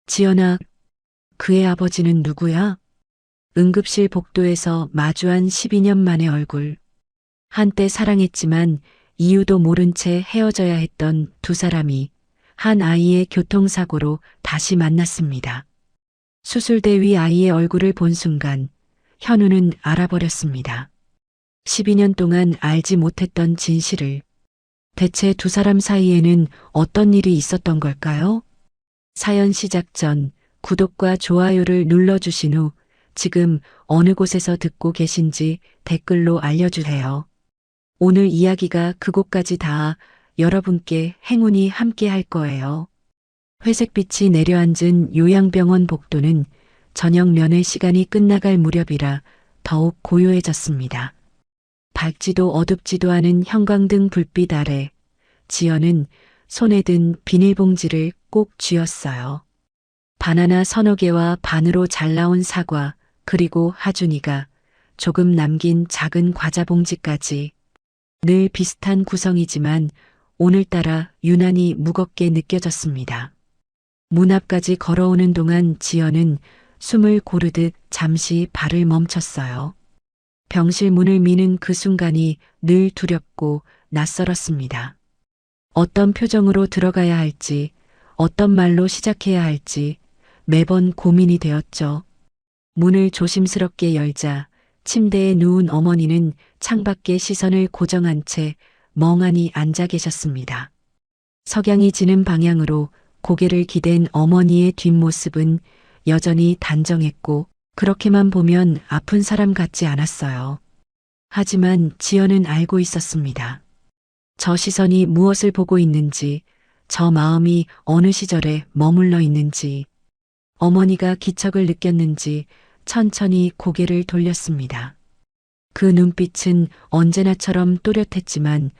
지연아, 그의 아버지는 누구야? 응급실 복도에서 마주한 12년 만의 얼굴. 한때 사랑했지만 이유도 모른 채 헤어져야 했던 두 사람이 한 아이의 교통사고로 다시 만났습니다. 수술대 위 아이의 얼굴을 본 순간 현우는 알아버렸습니다. 12년 동안 알지 못했던 진실을. 대체 두 사람 사이에는 어떤 일이 있었던 걸까요? 사연 시작 전 구독과 좋아요를 눌러주신 후 지금 어느 곳에서 듣고 계신지 댓글로 알려주세요. 오늘 이야기가 그곳까지 닿아 여러분께 행운이 함께 할 거예요. 회색빛이 내려앉은 요양병원 복도는 저녁 면회 시간이 끝나갈 무렵이라 더욱 고요해졌습니다. 밝지도 어둡지도 않은 형광등 불빛 아래 지연은 손에 든 비닐봉지를 꼭 쥐었어요. 바나나 서너 개와 반으로 잘 나온 사과, 그리고 하준이가 조금 남긴 작은 과자 봉지까지. 늘 비슷한 구성이지만 오늘따라 유난히 무겁게 느껴졌습니다. 문 앞까지 걸어오는 동안 지연은 숨을 고르듯 잠시 발을 멈췄어요. 병실 문을 미는 그 순간이 늘 두렵고 낯설었습니다. 어떤 표정으로 들어가야 할지, 어떤 말로 시작해야 할지 매번 고민이 되었죠. 문을 조심스럽게 열자 침대에 누운 어머니는 창밖에 시선을 고정한 채 멍하니 앉아 계셨습니다. 석양이 지는 방향으로 고개를 기댄 어머니의 뒷모습은 여전히 단정했고 그렇게만 보면 아픈 사람 같지 않았어요. 하지만 지연은 알고 있었습니다. 저 시선이 무엇을 보고 있는지, 저 마음이 어느 시절에 머물러 있는지, 어머니가 기척을 느꼈는지 천천히 고개를 돌렸습니다. 그 눈빛은 언제나처럼 또렷했지만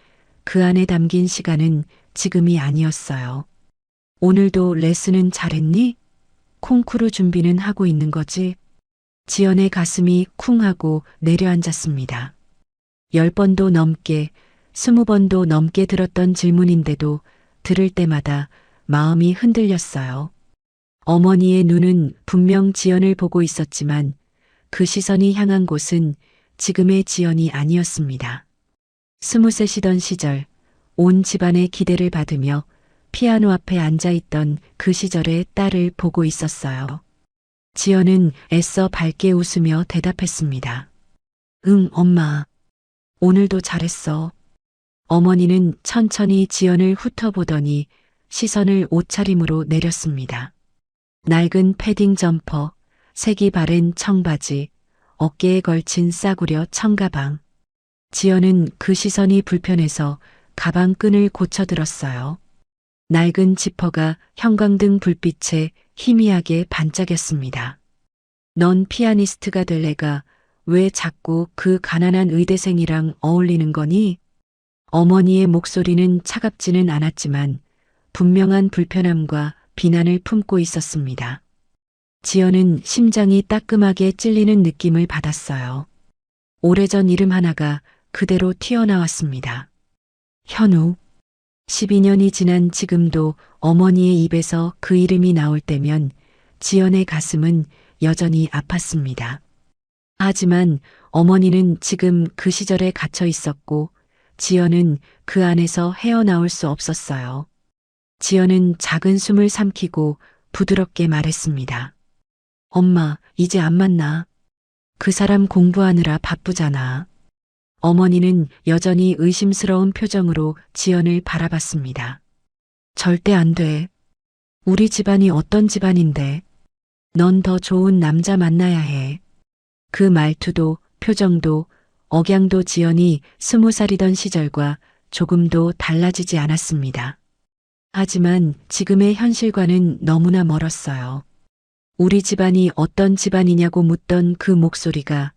그 안에 담긴 시간은 지금이 아니었어요. 오늘도 레슨은 잘했니? 콩쿠르 준비는 하고 있는 거지? 지연의 가슴이 쿵 하고 내려앉았습니다. 10번도 넘게, 20번도 넘게 들었던 질문인데도 들을 때마다 마음이 흔들렸어요. 어머니의 눈은 분명 지연을 보고 있었지만 그 시선이 향한 곳은 지금의 지연이 아니었습니다. 20세시던 시절 온 집안의 기대를 받으며 피아노 앞에 앉아있던 그 시절의 딸을 보고 있었어요. 지연은 애써 밝게 웃으며 대답했습니다. 응, 엄마. 오늘도 잘했어. 어머니는 천천히 지연을 훑어보더니 시선을 옷차림으로 내렸습니다. 낡은 패딩 점퍼, 색이 바랜 청바지, 어깨에 걸친 싸구려 청가방. 지연은 그 시선이 불편해서 가방 끈을 고쳐들었어요. 낡은 지퍼가 형광등 불빛에 희미하게 반짝였습니다. 넌 피아니스트가 될 애가 왜 자꾸 그 가난한 의대생이랑 어울리는 거니? 어머니의 목소리는 차갑지는 않았지만 분명한 불편함과 비난을 품고 있었습니다. 지연은 심장이 따끔하게 찔리는 느낌을 받았어요. 오래전 이름 하나가 그대로 튀어나왔습니다. 현우. 12년이 지난 지금도 어머니의 입에서 그 이름이 나올 때면 지연의 가슴은 여전히 아팠습니다. 하지만 어머니는 지금 그 시절에 갇혀 있었고 지연은 그 안에서 헤어나올 수 없었어요. 지연은 작은 숨을 삼키고 부드럽게 말했습니다. 엄마, 이제 안 만나. 그 사람 공부하느라 바쁘잖아. 어머니는 여전히 의심스러운 표정으로 지연을 바라봤습니다. 절대 안 돼. 우리 집안이 어떤 집안인데. 넌 더 좋은 남자 만나야 해. 그 말투도 표정도 억양도 지연이 20살이던 시절과 조금도 달라지지 않았습니다. 하지만 지금의 현실과는 너무나 멀었어요. 우리 집안이 어떤 집안이냐고 묻던 그 목소리가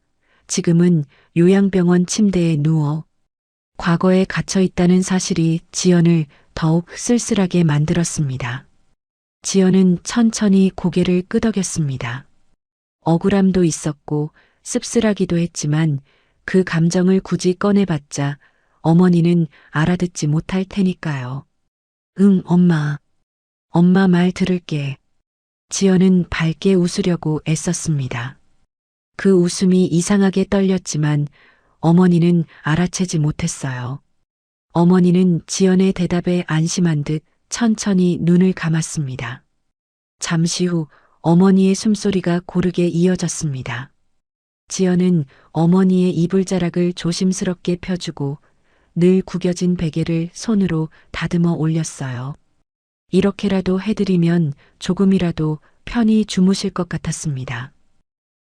지금은 요양병원 침대에 누워 과거에 갇혀 있다는 사실이 지연을 더욱 쓸쓸하게 만들었습니다. 지연은 천천히 고개를 끄덕였습니다. 억울함도 있었고 씁쓸하기도 했지만 그 감정을 굳이 꺼내봤자 어머니는 알아듣지 못할 테니까요. 응, 엄마. 엄마 말 들을게. 지연은 밝게 웃으려고 애썼습니다. 그 웃음이 이상하게 떨렸지만 어머니는 알아채지 못했어요. 어머니는 지연의 대답에 안심한 듯 천천히 눈을 감았습니다. 잠시 후 어머니의 숨소리가 고르게 이어졌습니다. 지연은 어머니의 이불자락을 조심스럽게 펴주고 늘 구겨진 베개를 손으로 다듬어 올렸어요. 이렇게라도 해드리면 조금이라도 편히 주무실 것 같았습니다.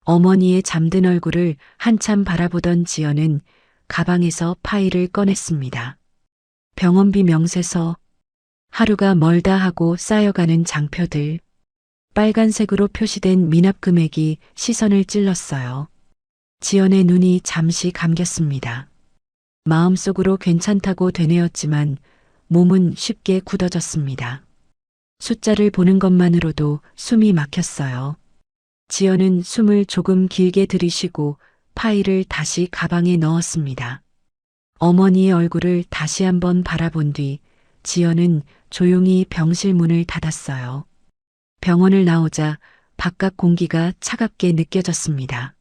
어머니의 잠든 얼굴을 한참 바라보던 지연은 가방에서 파일을 꺼냈습니다. 병원비 명세서, 하루가 멀다 하고 쌓여가는 장표들, 빨간색으로 표시된 미납 금액이 시선을 찔렀어요. 지연의 눈이 잠시 감겼습니다. 마음속으로 괜찮다고 되뇌었지만 몸은 쉽게 굳어졌습니다. 숫자를 보는 것만으로도 숨이 막혔어요. 지연은 숨을 조금 길게 들이쉬고 파일을 다시 가방에 넣었습니다. 어머니의 얼굴을 다시 한번 바라본 뒤 지연은 조용히 병실 문을 닫았어요. 병원을 나오자 바깥 공기가 차갑게 느껴졌습니다.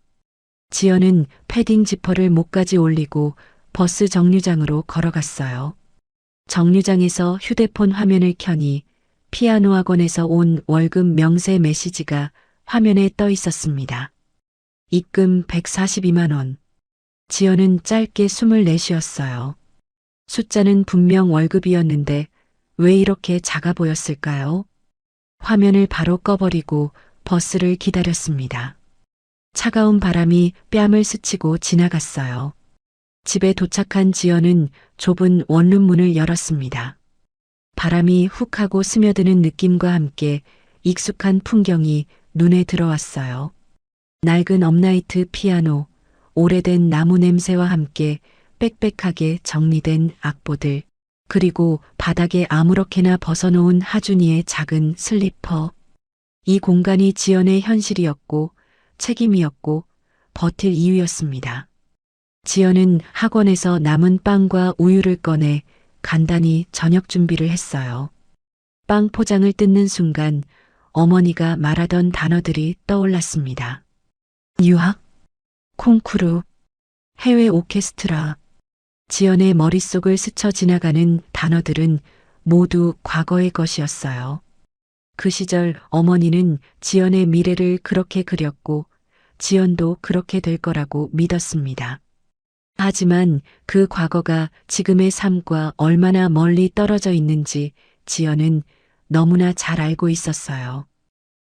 지연은 패딩 지퍼를 목까지 올리고 버스 정류장으로 걸어갔어요. 정류장에서 휴대폰 화면을 켜니 피아노 학원에서 온 월급 명세 메시지가 화면에 떠 있었습니다. 입금 142만 원. 지연은 짧게 숨을 내쉬었어요. 숫자는 분명 월급이었는데 왜 이렇게 작아 보였을까요? 화면을 바로 꺼버리고 버스를 기다렸습니다. 차가운 바람이 뺨을 스치고 지나갔어요. 집에 도착한 지연은 좁은 원룸 문을 열었습니다. 바람이 훅 하고 스며드는 느낌과 함께 익숙한 풍경이 눈에 들어왔어요. 낡은 업라이트 피아노, 오래된 나무 냄새와 함께 빽빽하게 정리된 악보들, 그리고 바닥에 아무렇게나 벗어놓은 하준이의 작은 슬리퍼. 이 공간이 지연의 현실이었고 책임이었고 버틸 이유였습니다. 지연은 학원에서 남은 빵과 우유를 꺼내 간단히 저녁 준비를 했어요. 빵 포장을 뜯는 순간 어머니가 말하던 단어들이 떠올랐습니다. 유학, 콩쿠르, 해외 오케스트라. 지연의 머릿속을 스쳐 지나가는 단어들은 모두 과거의 것이었어요. 그 시절 어머니는 지연의 미래를 그렇게 그렸고 지연도 그렇게 될 거라고 믿었습니다. 하지만 그 과거가 지금의 삶과 얼마나 멀리 떨어져 있는지 지연은 너무나 잘 알고 있었어요.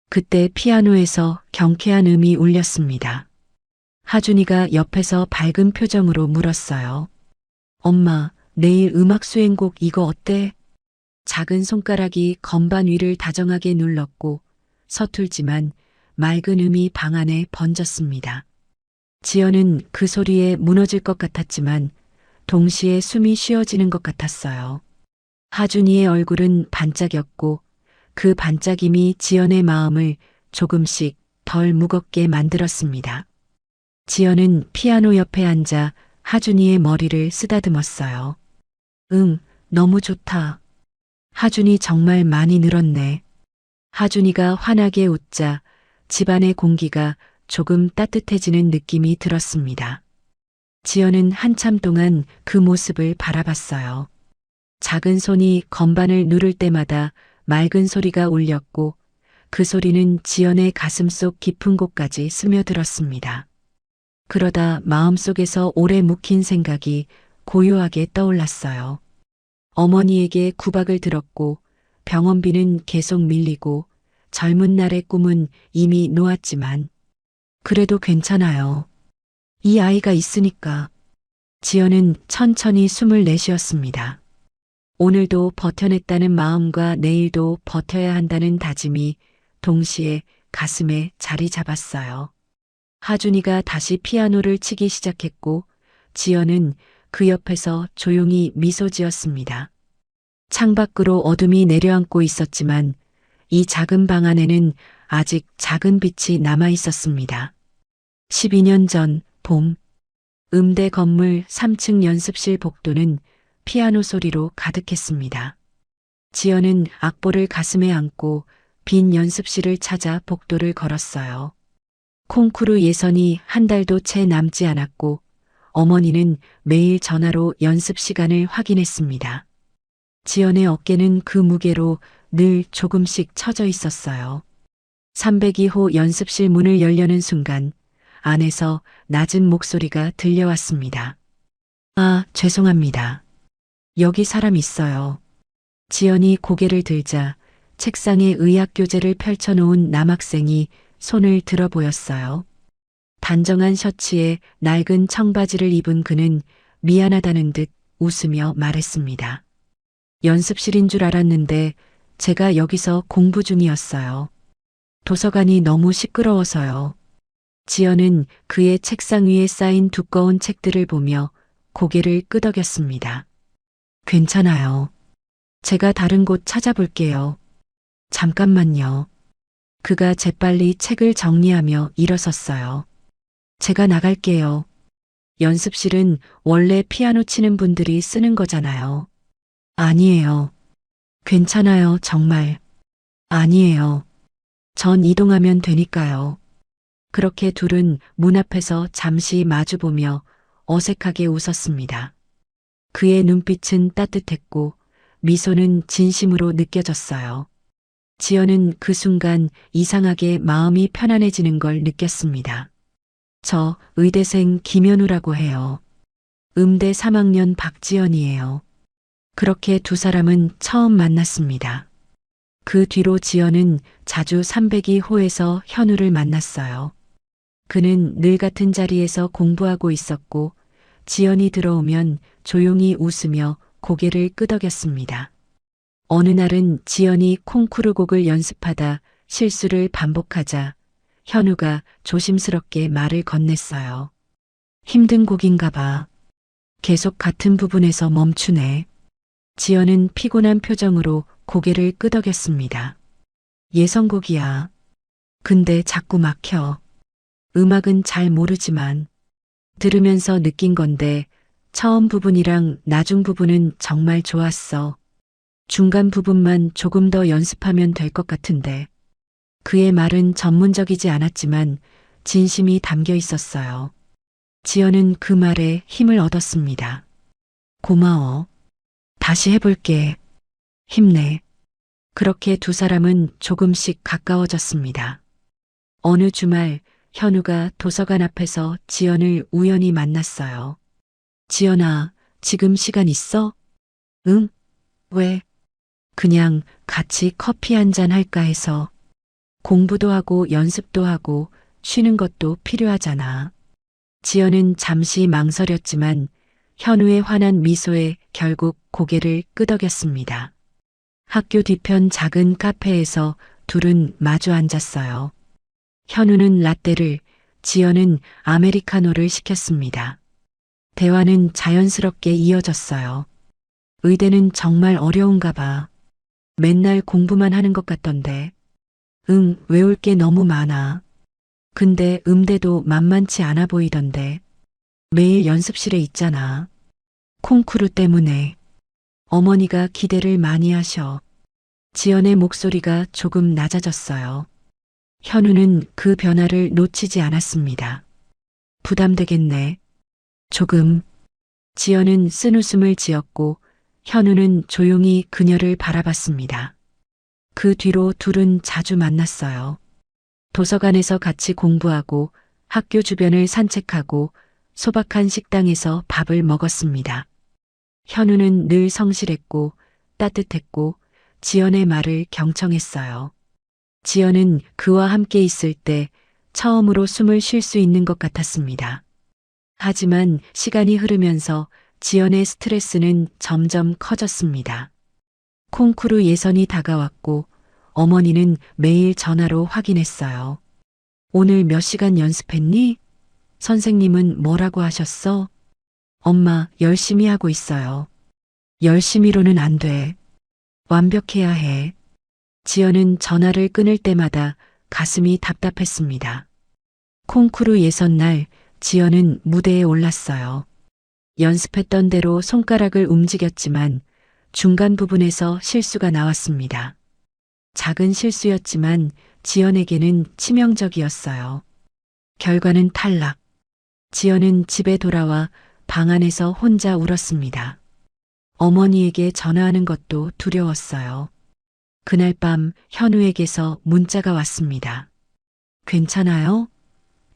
그때 피아노에서 경쾌한 음이 울렸습니다. 하준이가 옆에서 밝은 표정으로 물었어요. 엄마, 내일 음악 수행곡 이거 어때? 작은 손가락이 건반 위를 다정하게 눌렀고 서툴지만 맑은 음이 방 안에 번졌습니다. 지연은 그 소리에 무너질 것 같았지만 동시에 숨이 쉬어지는 것 같았어요. 하준이의 얼굴은 반짝였고 그 반짝임이 지연의 마음을 조금씩 덜 무겁게 만들었습니다. 지연은 피아노 옆에 앉아 하준이의 머리를 쓰다듬었어요. 응, 너무 좋다. 하준이 정말 많이 늘었네. 하준이가 환하게 웃자 집안의 공기가 조금 따뜻해지는 느낌이 들었습니다. 지연은 한참 동안 그 모습을 바라봤어요. 작은 손이 건반을 누를 때마다 맑은 소리가 울렸고 그 소리는 지연의 가슴속 깊은 곳까지 스며들었습니다. 그러다 마음속에서 오래 묵힌 생각이 고요하게 떠올랐어요. 어머니에게 구박을 들었고 병원비는 계속 밀리고 젊은 날의 꿈은 이미 놓았지만 그래도 괜찮아요. 이 아이가 있으니까. 지연은 천천히 숨을 내쉬었습니다. 오늘도 버텨냈다는 마음과 내일도 버텨야 한다는 다짐이 동시에 가슴에 자리 잡았어요. 하준이가 다시 피아노를 치기 시작했고 지연은 그 옆에서 조용히 미소 지었습니다. 창밖으로 어둠이 내려앉고 있었지만 이 작은 방 안에는 아직 작은 빛이 남아 있었습니다. 12년 전 봄, 음대 건물 3층 연습실 복도는 피아노 소리로 가득했습니다. 지연은 악보를 가슴에 안고 빈 연습실을 찾아 복도를 걸었어요. 콩쿠르 예선이 한 달도 채 남지 않았고 어머니는 매일 전화로 연습 시간을 확인했습니다. 지연의 어깨는 그 무게로 늘 조금씩 처져 있었어요. 302호 연습실 문을 열려는 순간 안에서 낮은 목소리가 들려왔습니다. 아, 죄송합니다. 여기 사람 있어요. 지연이 고개를 들자 책상에 의학 교재를 펼쳐놓은 남학생이 손을 들어 보였어요. 단정한 셔츠에 낡은 청바지를 입은 그는 미안하다는 듯 웃으며 말했습니다. 연습실인 줄 알았는데 제가 여기서 공부 중이었어요. 도서관이 너무 시끄러워서요. 지연은 그의 책상 위에 쌓인 두꺼운 책들을 보며 고개를 끄덕였습니다. 괜찮아요. 제가 다른 곳 찾아볼게요. 잠깐만요. 그가 재빨리 책을 정리하며 일어섰어요. 제가 나갈게요. 연습실은 원래 피아노 치는 분들이 쓰는 거잖아요. 아니에요. 괜찮아요, 정말. 아니에요. 전 이동하면 되니까요. 그렇게 둘은 문 앞에서 잠시 마주보며 어색하게 웃었습니다. 그의 눈빛은 따뜻했고 미소는 진심으로 느껴졌어요. 지연은 그 순간 이상하게 마음이 편안해지는 걸 느꼈습니다. 저 의대생 김현우라고 해요. 음대 3학년 박지연이에요. 그렇게 두 사람은 처음 만났습니다. 그 뒤로 지연은 자주 302호에서 현우를 만났어요. 그는 늘 같은 자리에서 공부하고 있었고 지연이 들어오면 조용히 웃으며 고개를 끄덕였습니다. 어느 날은 지연이 콩쿠르 곡을 연습하다 실수를 반복하자 현우가 조심스럽게 말을 건넸어요. 힘든 곡인가 봐. 계속 같은 부분에서 멈추네. 지연은 피곤한 표정으로 고개를 끄덕였습니다. 예선곡이야. 근데 자꾸 막혀. 음악은 잘 모르지만 들으면서 느낀 건데 처음 부분이랑 나중 부분은 정말 좋았어. 중간 부분만 조금 더 연습하면 될 것 같은데. 그의 말은 전문적이지 않았지만 진심이 담겨 있었어요. 지연은 그 말에 힘을 얻었습니다. 고마워. 다시 해볼게. 힘내. 그렇게 두 사람은 조금씩 가까워졌습니다. 어느 주말 현우가 도서관 앞에서 지연을 우연히 만났어요. 지연아, 지금 시간 있어? 응? 왜? 그냥 같이 커피 한잔 할까 해서. 공부도 하고 연습도 하고 쉬는 것도 필요하잖아. 지연은 잠시 망설였지만 현우의 환한 미소에 결국 고개를 끄덕였습니다. 학교 뒤편 작은 카페에서 둘은 마주 앉았어요. 현우는 라떼를, 지연은 아메리카노를 시켰습니다. 대화는 자연스럽게 이어졌어요. 의대는 정말 어려운가 봐. 맨날 공부만 하는 것 같던데. 응, 외울 게 너무 많아. 근데 음대도 만만치 않아 보이던데. 매일 연습실에 있잖아. 콩쿠르 때문에. 어머니가 기대를 많이 하셔. 지연의 목소리가 조금 낮아졌어요. 현우는 그 변화를 놓치지 않았습니다. 부담되겠네. 조금. 지연은 쓴웃음을 지었고 현우는 조용히 그녀를 바라봤습니다. 그 뒤로 둘은 자주 만났어요. 도서관에서 같이 공부하고 학교 주변을 산책하고 소박한 식당에서 밥을 먹었습니다. 현우는 늘 성실했고 따뜻했고 지연의 말을 경청했어요. 지연은 그와 함께 있을 때 처음으로 숨을 쉴 수 있는 것 같았습니다. 하지만 시간이 흐르면서 지연의 스트레스는 점점 커졌습니다. 콩쿠르 예선이 다가왔고 어머니는 매일 전화로 확인했어요. 오늘 몇 시간 연습했니? 선생님은 뭐라고 하셨어? 엄마, 열심히 하고 있어요. 열심히로는 안 돼. 완벽해야 해. 지연은 전화를 끊을 때마다 가슴이 답답했습니다. 콩쿠르 예선날 지연은 무대에 올랐어요. 연습했던 대로 손가락을 움직였지만 중간 부분에서 실수가 나왔습니다. 작은 실수였지만 지연에게는 치명적이었어요. 결과는 탈락. 지연은 집에 돌아와 방 안에서 혼자 울었습니다. 어머니에게 전화하는 것도 두려웠어요. 그날 밤 현우에게서 문자가 왔습니다. 괜찮아요?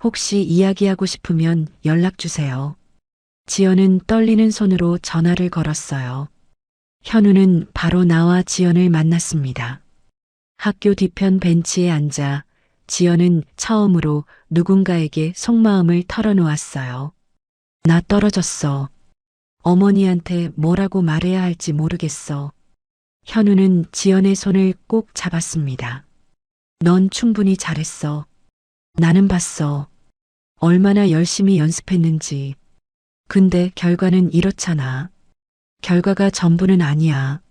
혹시 이야기하고 싶으면 연락 주세요. 지연은 떨리는 손으로 전화를 걸었어요. 현우는 바로 나와 지연을 만났습니다. 학교 뒤편 벤치에 앉아 지연은 처음으로 누군가에게 속마음을 털어놓았어요. 나 떨어졌어. 어머니한테 뭐라고 말해야 할지 모르겠어. 현우는 지연의 손을 꼭 잡았습니다. 넌 충분히 잘했어. 나는 봤어. 얼마나 열심히 연습했는지. 근데 결과는 이렇잖아. 결과가 전부는 아니야.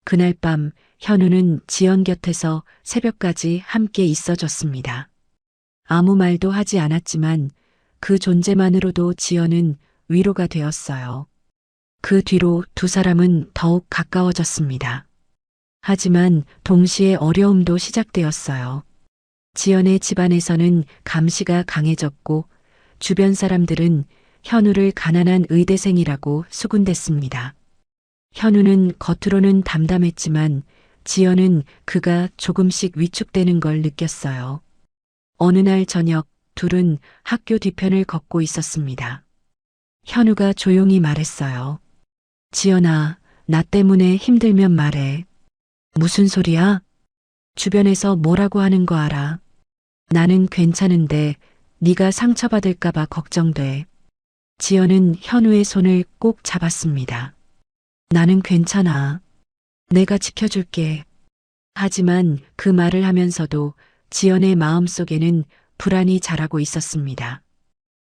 그날 밤 현우는 지연 곁에서 새벽까지 함께 있어줬습니다. 아무 말도 하지 않았지만 그 존재만으로도 지연은 위로가 되었어요. 그 뒤로 두 사람은 더욱 가까워졌습니다. 하지만 동시에 어려움도 시작되었어요. 지연의 집안에서는 감시가 강해졌고 주변 사람들은 현우를 가난한 의대생이라고 수군댔습니다. 현우는 겉으로는 담담했지만 지연은 그가 조금씩 위축되는 걸 느꼈어요. 어느 날 저녁 둘은 학교 뒤편을 걷고 있었습니다. 현우가 조용히 말했어요. 지연아, 나 때문에 힘들면 말해. 무슨 소리야? 주변에서 뭐라고 하는 거 알아? 나는 괜찮은데 네가 상처받을까 봐 걱정돼. 지연은 현우의 손을 꼭 잡았습니다. 나는 괜찮아. 내가 지켜줄게. 하지만 그 말을 하면서도 지연의 마음속에는 불안이 자라고 있었습니다.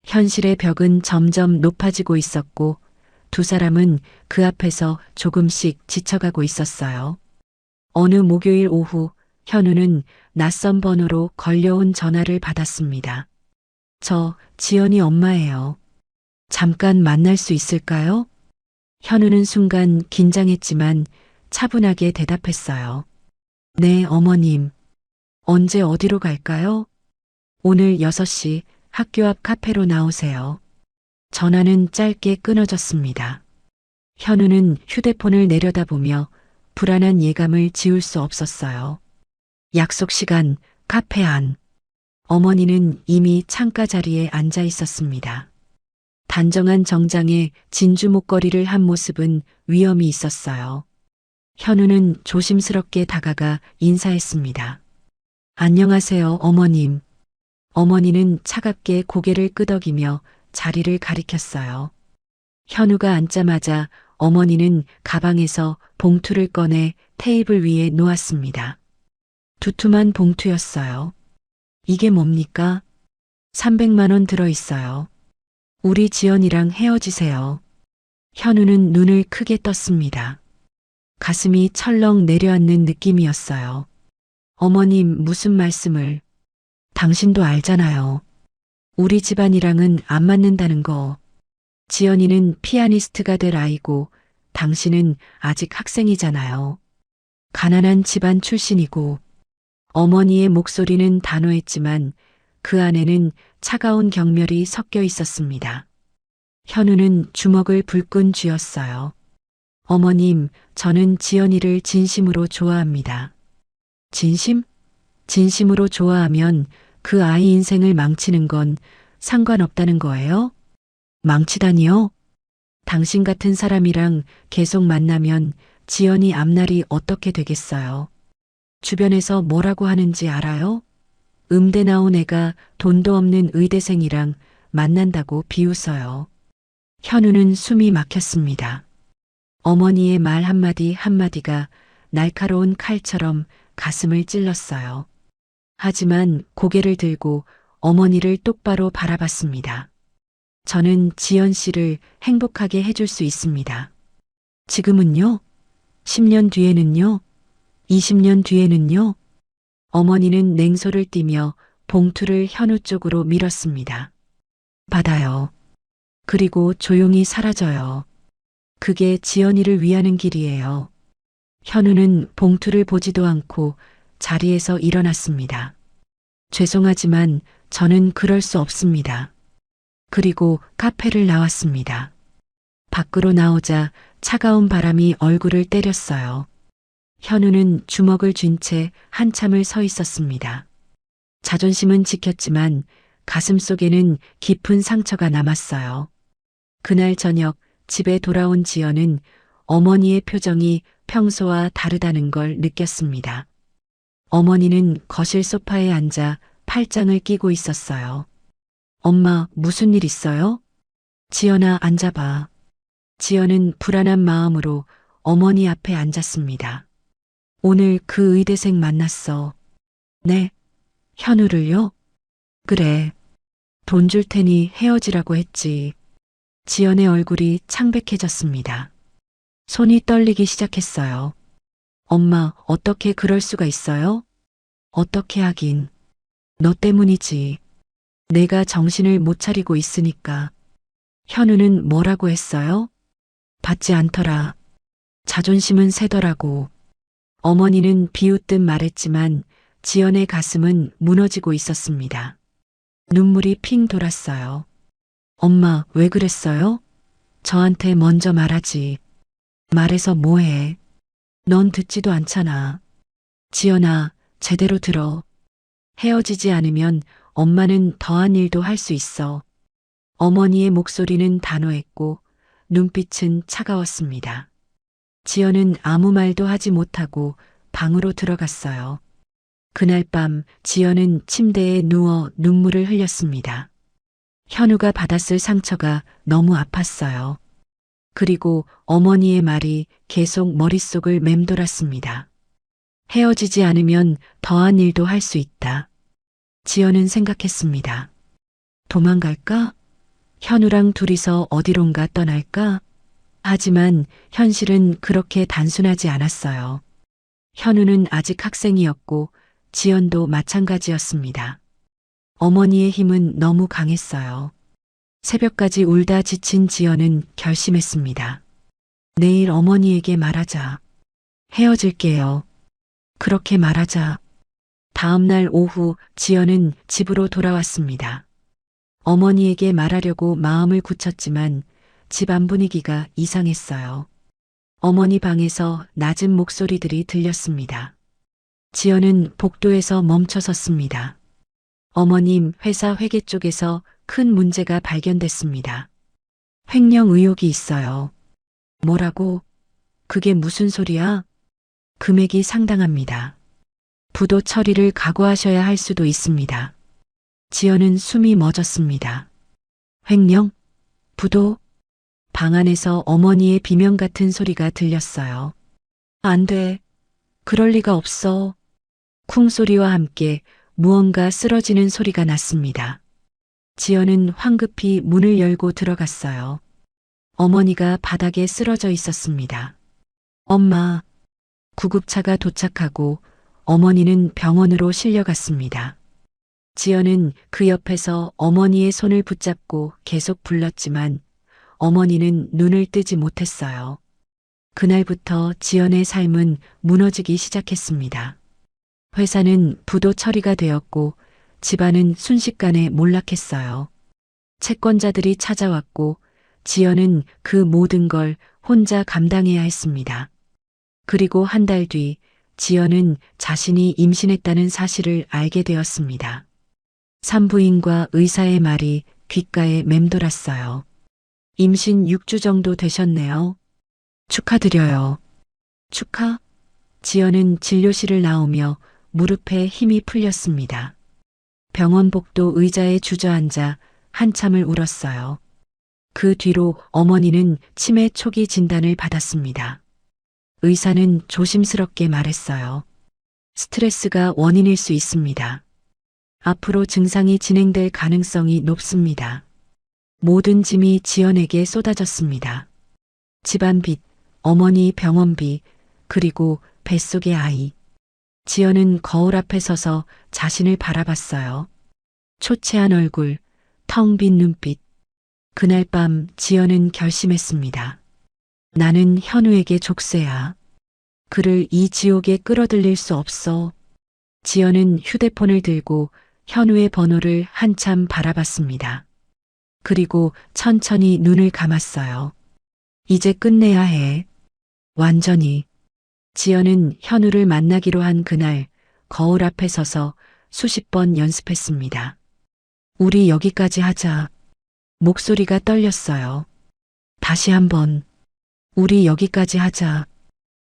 현실의 벽은 점점 높아지고 있었고 두 사람은 그 앞에서 조금씩 지쳐가고 있었어요. 어느 목요일 오후 현우는 낯선 번호로 걸려온 전화를 받았습니다. 저 지연이 엄마예요. 잠깐 만날 수 있을까요? 현우는 순간 긴장했지만 차분하게 대답했어요. 네, 어머님. 언제 어디로 갈까요? 오늘 6시 학교 앞 카페로 나오세요. 전화는 짧게 끊어졌습니다. 현우는 휴대폰을 내려다보며 불안한 예감을 지울 수 없었어요. 약속 시간, 카페 안. 어머니는 이미 창가 자리에 앉아 있었습니다. 단정한 정장에 진주 목걸이를 한 모습은 위엄이 있었어요. 현우는 조심스럽게 다가가 인사했습니다. 안녕하세요, 어머님. 어머니는 차갑게 고개를 끄덕이며 자리를 가리켰어요. 현우가 앉자마자 어머니는 가방에서 봉투를 꺼내 테이블 위에 놓았습니다. 두툼한 봉투였어요. 이게 뭡니까? 300만 원 들어있어요. 우리 지연이랑 헤어지세요. 현우는 눈을 크게 떴습니다. 가슴이 철렁 내려앉는 느낌이었어요. 어머님, 무슨 말씀을? 당신도 알잖아요. 우리 집안이랑은 안 맞는다는 거. 지연이는 피아니스트가 될 아이고 당신은 아직 학생이잖아요. 가난한 집안 출신이고. 어머니의 목소리는 단호했지만 그 안에는 차가운 경멸이 섞여 있었습니다. 현우는 주먹을 불끈 쥐었어요. 어머님, 저는 지연이를 진심으로 좋아합니다. 진심? 진심으로 좋아하면 그 아이 인생을 망치는 건 상관없다는 거예요? 망치다니요? 당신 같은 사람이랑 계속 만나면 지연이 앞날이 어떻게 되겠어요? 주변에서 뭐라고 하는지 알아요? 음대 나온 애가 돈도 없는 의대생이랑 만난다고 비웃어요. 현우는 숨이 막혔습니다. 어머니의 말 한마디 한마디가 날카로운 칼처럼 가슴을 찔렀어요. 하지만 고개를 들고 어머니를 똑바로 바라봤습니다. 저는 지연 씨를 행복하게 해줄 수 있습니다. 지금은요? 10년 뒤에는요? 20년 뒤에는요? 어머니는 냉소를 띠며 봉투를 현우 쪽으로 밀었습니다. 받아요. 그리고 조용히 사라져요. 그게 지연이를 위하는 길이에요. 현우는 봉투를 보지도 않고 자리에서 일어났습니다. 죄송하지만 저는 그럴 수 없습니다. 그리고 카페를 나왔습니다. 밖으로 나오자 차가운 바람이 얼굴을 때렸어요. 현우는 주먹을 쥔 채 한참을 서 있었습니다. 자존심은 지켰지만 가슴 속에는 깊은 상처가 남았어요. 그날 저녁 집에 돌아온 지연은 어머니의 표정이 평소와 다르다는 걸 느꼈습니다. 어머니는 거실 소파에 앉아 팔짱을 끼고 있었어요. 엄마, 무슨 일 있어요? 지연아, 앉아봐. 지연은 불안한 마음으로 어머니 앞에 앉았습니다. 오늘 그 의대생 만났어. 네? 현우를요? 그래. 돈 줄 테니 헤어지라고 했지. 지연의 얼굴이 창백해졌습니다. 손이 떨리기 시작했어요. 엄마, 어떻게 그럴 수가 있어요? 어떻게 하긴. 너 때문이지. 내가 정신을 못 차리고 있으니까. 현우는 뭐라고 했어요? 받지 않더라. 자존심은 세더라고. 어머니는 비웃듯 말했지만 지연의 가슴은 무너지고 있었습니다. 눈물이 핑 돌았어요. 엄마, 왜 그랬어요? 저한테 먼저 말하지. 말해서 뭐해? 넌 듣지도 않잖아. 지연아, 제대로 들어. 헤어지지 않으면 엄마는 더한 일도 할 수 있어. 어머니의 목소리는 단호했고 눈빛은 차가웠습니다. 지연은 아무 말도 하지 못하고 방으로 들어갔어요. 그날 밤 지연은 침대에 누워 눈물을 흘렸습니다. 현우가 받았을 상처가 너무 아팠어요. 그리고 어머니의 말이 계속 머릿속을 맴돌았습니다. 헤어지지 않으면 더한 일도 할 수 있다. 지연은 생각했습니다. 도망갈까? 현우랑 둘이서 어디론가 떠날까? 하지만 현실은 그렇게 단순하지 않았어요. 현우는 아직 학생이었고 지연도 마찬가지였습니다. 어머니의 힘은 너무 강했어요. 새벽까지 울다 지친 지연은 결심했습니다. 내일 어머니에게 말하자. 헤어질게요. 그렇게 말하자. 다음 날 오후 지연은 집으로 돌아왔습니다. 어머니에게 말하려고 마음을 굳혔지만 집안 분위기가 이상했어요. 어머니 방에서 낮은 목소리들이 들렸습니다. 지연은 복도에서 멈춰 섰습니다. 어머님, 회사 회계 쪽에서 큰 문제가 발견됐습니다. 횡령 의혹이 있어요. 뭐라고? 그게 무슨 소리야? 금액이 상당합니다. 부도 처리를 각오하셔야 할 수도 있습니다. 지연은 숨이 멎었습니다. 횡령? 부도? 방 안에서 어머니의 비명 같은 소리가 들렸어요. 안 돼. 그럴 리가 없어. 쿵 소리와 함께 무언가 쓰러지는 소리가 났습니다. 지연은 황급히 문을 열고 들어갔어요. 어머니가 바닥에 쓰러져 있었습니다. 엄마. 구급차가 도착하고 어머니는 병원으로 실려갔습니다. 지연은 그 옆에서 어머니의 손을 붙잡고 계속 불렀지만 어머니는 눈을 뜨지 못했어요. 그날부터 지연의 삶은 무너지기 시작했습니다. 회사는 부도 처리가 되었고 집안은 순식간에 몰락했어요. 채권자들이 찾아왔고 지연은 그 모든 걸 혼자 감당해야 했습니다. 그리고 한 달 뒤 지연은 자신이 임신했다는 사실을 알게 되었습니다. 산부인과 의사의 말이 귓가에 맴돌았어요. 임신 6주 정도 되셨네요. 축하드려요. 축하? 지연은 진료실을 나오며 무릎에 힘이 풀렸습니다. 병원 복도 의자에 주저앉아 한참을 울었어요. 그 뒤로 어머니는 치매 초기 진단을 받았습니다. 의사는 조심스럽게 말했어요. 스트레스가 원인일 수 있습니다. 앞으로 증상이 진행될 가능성이 높습니다. 모든 짐이 지연에게 쏟아졌습니다. 집안 빚, 어머니 병원비, 그리고 뱃속의 아이. 지연은 거울 앞에 서서 자신을 바라봤어요. 초췌한 얼굴, 텅 빈 눈빛. 그날 밤 지연은 결심했습니다. 나는 현우에게 족쇄야. 그를 이 지옥에 끌어들일 수 없어. 지연은 휴대폰을 들고 현우의 번호를 한참 바라봤습니다. 그리고 천천히 눈을 감았어요. 이제 끝내야 해. 완전히. 지연은 현우를 만나기로 한 그날 거울 앞에 서서 수십 번 연습했습니다. 우리 여기까지 하자. 목소리가 떨렸어요. 다시 한번. 우리 여기까지 하자.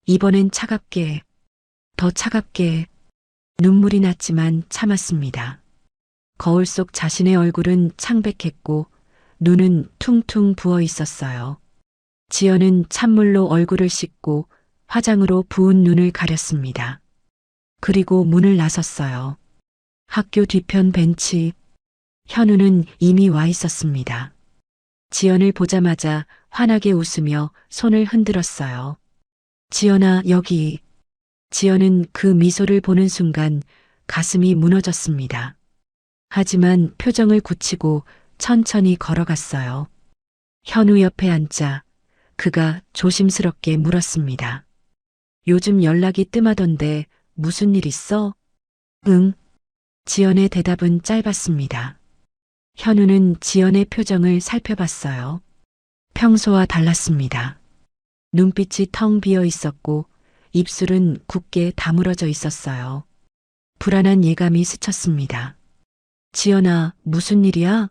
이번엔 차갑게, 더 차갑게. 눈물이 났지만 참았습니다. 거울 속 자신의 얼굴은 창백했고 눈은 퉁퉁 부어 있었어요. 지연은 찬물로 얼굴을 씻고 화장으로 부은 눈을 가렸습니다. 그리고 문을 나섰어요. 학교 뒤편 벤치. 현우는 이미 와 있었습니다. 지연을 보자마자 환하게 웃으며 손을 흔들었어요. 지연아, 여기. 지연은 그 미소를 보는 순간 가슴이 무너졌습니다. 하지만 표정을 굳히고 천천히 걸어갔어요. 현우 옆에 앉자 그가 조심스럽게 물었습니다. 요즘 연락이 뜸하던데 무슨 일 있어? 응. 지연의 대답은 짧았습니다. 현우는 지연의 표정을 살펴봤어요. 평소와 달랐습니다. 눈빛이 텅 비어 있었고 입술은 굳게 다물어져 있었어요. 불안한 예감이 스쳤습니다. 지연아, 무슨 일이야?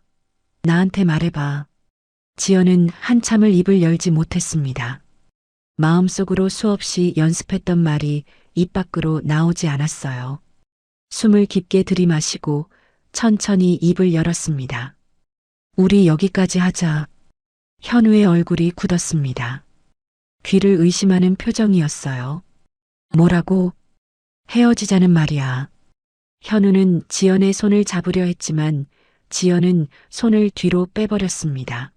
나한테 말해봐. 지연은 한참을 입을 열지 못했습니다. 마음속으로 수없이 연습했던 말이 입 밖으로 나오지 않았어요. 숨을 깊게 들이마시고 천천히 입을 열었습니다. 우리 여기까지 하자. 현우의 얼굴이 굳었습니다. 귀를 의심하는 표정이었어요. 뭐라고? 헤어지자는 말이야. 현우는 지연의 손을 잡으려 했지만 지연은 손을 뒤로 빼버렸습니다.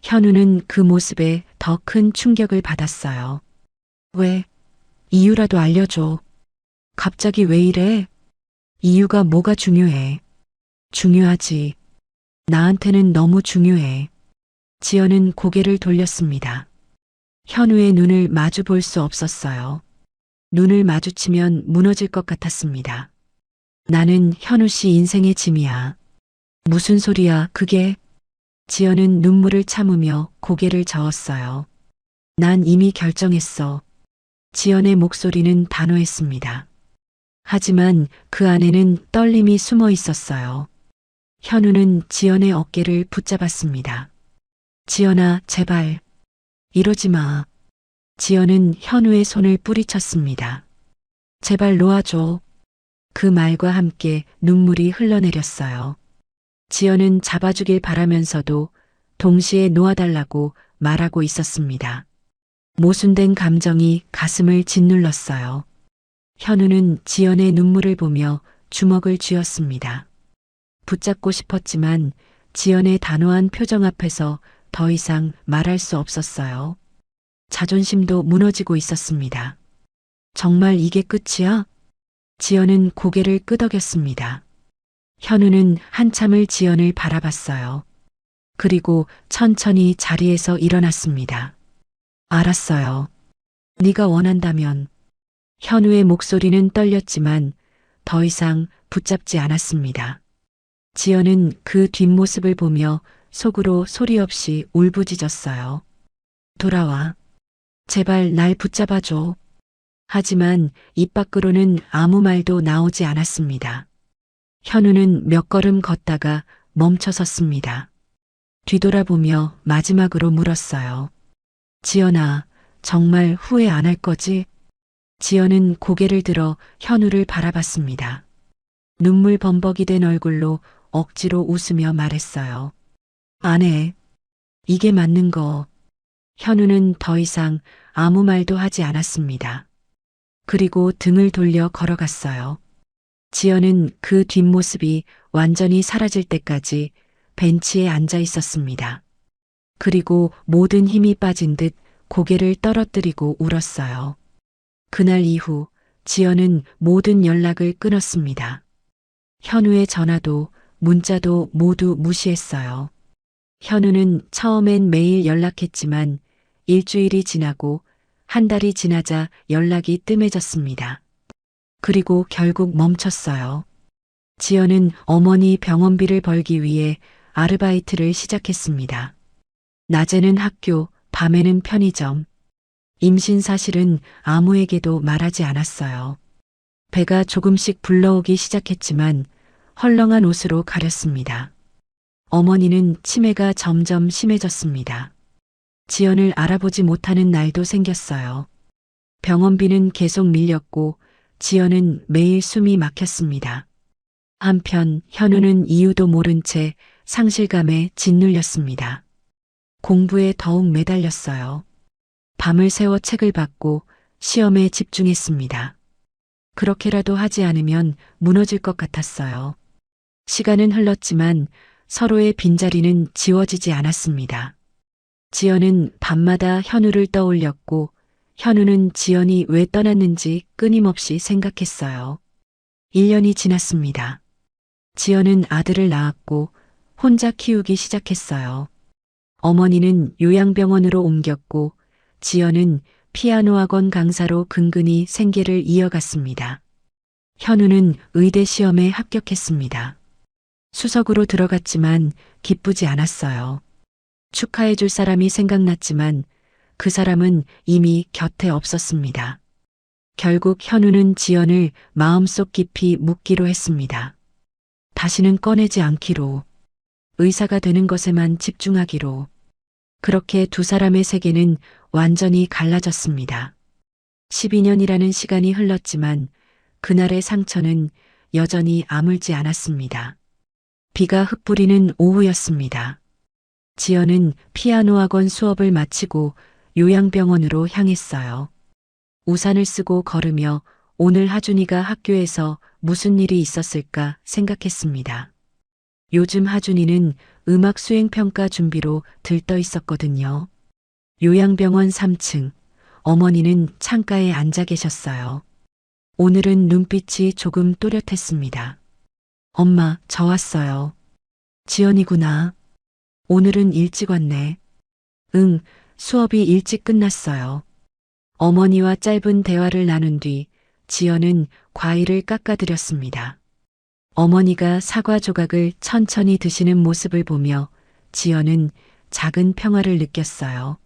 현우는 그 모습에 더 큰 충격을 받았어요. 왜? 이유라도 알려줘. 갑자기 왜 이래? 이유가 뭐가 중요해? 중요하지. 나한테는 너무 중요해. 지연은 고개를 돌렸습니다. 현우의 눈을 마주 볼 수 없었어요. 눈을 마주치면 무너질 것 같았습니다. 나는 현우 씨 인생의 짐이야. 무슨 소리야, 그게? 지연은 눈물을 참으며 고개를 저었어요. 난 이미 결정했어. 지연의 목소리는 단호했습니다. 하지만 그 안에는 떨림이 숨어 있었어요. 현우는 지연의 어깨를 붙잡았습니다. 지연아, 제발. 이러지 마. 지연은 현우의 손을 뿌리쳤습니다. 제발 놓아줘. 그 말과 함께 눈물이 흘러내렸어요. 지연은 잡아주길 바라면서도 동시에 놓아달라고 말하고 있었습니다. 모순된 감정이 가슴을 짓눌렀어요. 현우는 지연의 눈물을 보며 주먹을 쥐었습니다. 붙잡고 싶었지만 지연의 단호한 표정 앞에서 더 이상 말할 수 없었어요. 자존심도 무너지고 있었습니다. 정말 이게 끝이야? 지연은 고개를 끄덕였습니다. 현우는 한참을 지연을 바라봤어요. 그리고 천천히 자리에서 일어났습니다. 알았어요. 네가 원한다면. 현우의 목소리는 떨렸지만 더 이상 붙잡지 않았습니다. 지연은 그 뒷모습을 보며 속으로 소리 없이 울부짖었어요. 돌아와. 제발 날 붙잡아줘. 하지만 입 밖으로는 아무 말도 나오지 않았습니다. 현우는 몇 걸음 걷다가 멈춰 섰습니다. 뒤돌아보며 마지막으로 물었어요. 지연아, 정말 후회 안 할 거지? 지연은 고개를 들어 현우를 바라봤습니다. 눈물 범벅이 된 얼굴로 억지로 웃으며 말했어요. 안 해. 이게 맞는 거. 현우는 더 이상 아무 말도 하지 않았습니다. 그리고 등을 돌려 걸어갔어요. 지연은 그 뒷모습이 완전히 사라질 때까지 벤치에 앉아 있었습니다. 그리고 모든 힘이 빠진 듯 고개를 떨어뜨리고 울었어요. 그날 이후 지연은 모든 연락을 끊었습니다. 현우의 전화도 문자도 모두 무시했어요. 현우는 처음엔 매일 연락했지만 일주일이 지나고 한 달이 지나자 연락이 뜸해졌습니다. 그리고 결국 멈췄어요. 지연은 어머니 병원비를 벌기 위해 아르바이트를 시작했습니다. 낮에는 학교, 밤에는 편의점. 임신 사실은 아무에게도 말하지 않았어요. 배가 조금씩 불러오기 시작했지만 헐렁한 옷으로 가렸습니다. 어머니는 치매가 점점 심해졌습니다. 지연을 알아보지 못하는 날도 생겼어요. 병원비는 계속 밀렸고 지연은 매일 숨이 막혔습니다. 한편 현우는 이유도 모른 채 상실감에 짓눌렸습니다. 공부에 더욱 매달렸어요. 밤을 새워 책을 받고 시험에 집중했습니다. 그렇게라도 하지 않으면 무너질 것 같았어요. 시간은 흘렀지만 서로의 빈자리는 지워지지 않았습니다. 지연은 밤마다 현우를 떠올렸고 현우는 지연이 왜 떠났는지 끊임없이 생각했어요. 1년이 지났습니다. 지연은 아들을 낳았고 혼자 키우기 시작했어요. 어머니는 요양병원으로 옮겼고 지연은 피아노 학원 강사로 근근히 생계를 이어갔습니다. 현우는 의대 시험에 합격했습니다. 수석으로 들어갔지만 기쁘지 않았어요. 축하해 줄 사람이 생각났지만 그 사람은 이미 곁에 없었습니다. 결국 현우는 지연을 마음속 깊이 묻기로 했습니다. 다시는 꺼내지 않기로, 의사가 되는 것에만 집중하기로. 그렇게 두 사람의 세계는 완전히 갈라졌습니다. 12년이라는 시간이 흘렀지만 그날의 상처는 여전히 아물지 않았습니다. 비가 흩뿌리는 오후였습니다. 지연은 피아노 학원 수업을 마치고 요양병원으로 향했어요. 우산을 쓰고 걸으며 오늘 하준이가 학교에서 무슨 일이 있었을까 생각했습니다. 요즘 하준이는 음악 수행평가 준비로 들떠 있었거든요. 요양병원 3층, 어머니는 창가에 앉아 계셨어요. 오늘은 눈빛이 조금 또렷했습니다. 엄마, 저 왔어요. 지연이구나. 오늘은 일찍 왔네. 응, 수업이 일찍 끝났어요. 어머니와 짧은 대화를 나눈 뒤 지연은 과일을 깎아드렸습니다. 어머니가 사과 조각을 천천히 드시는 모습을 보며 지연은 작은 평화를 느꼈어요.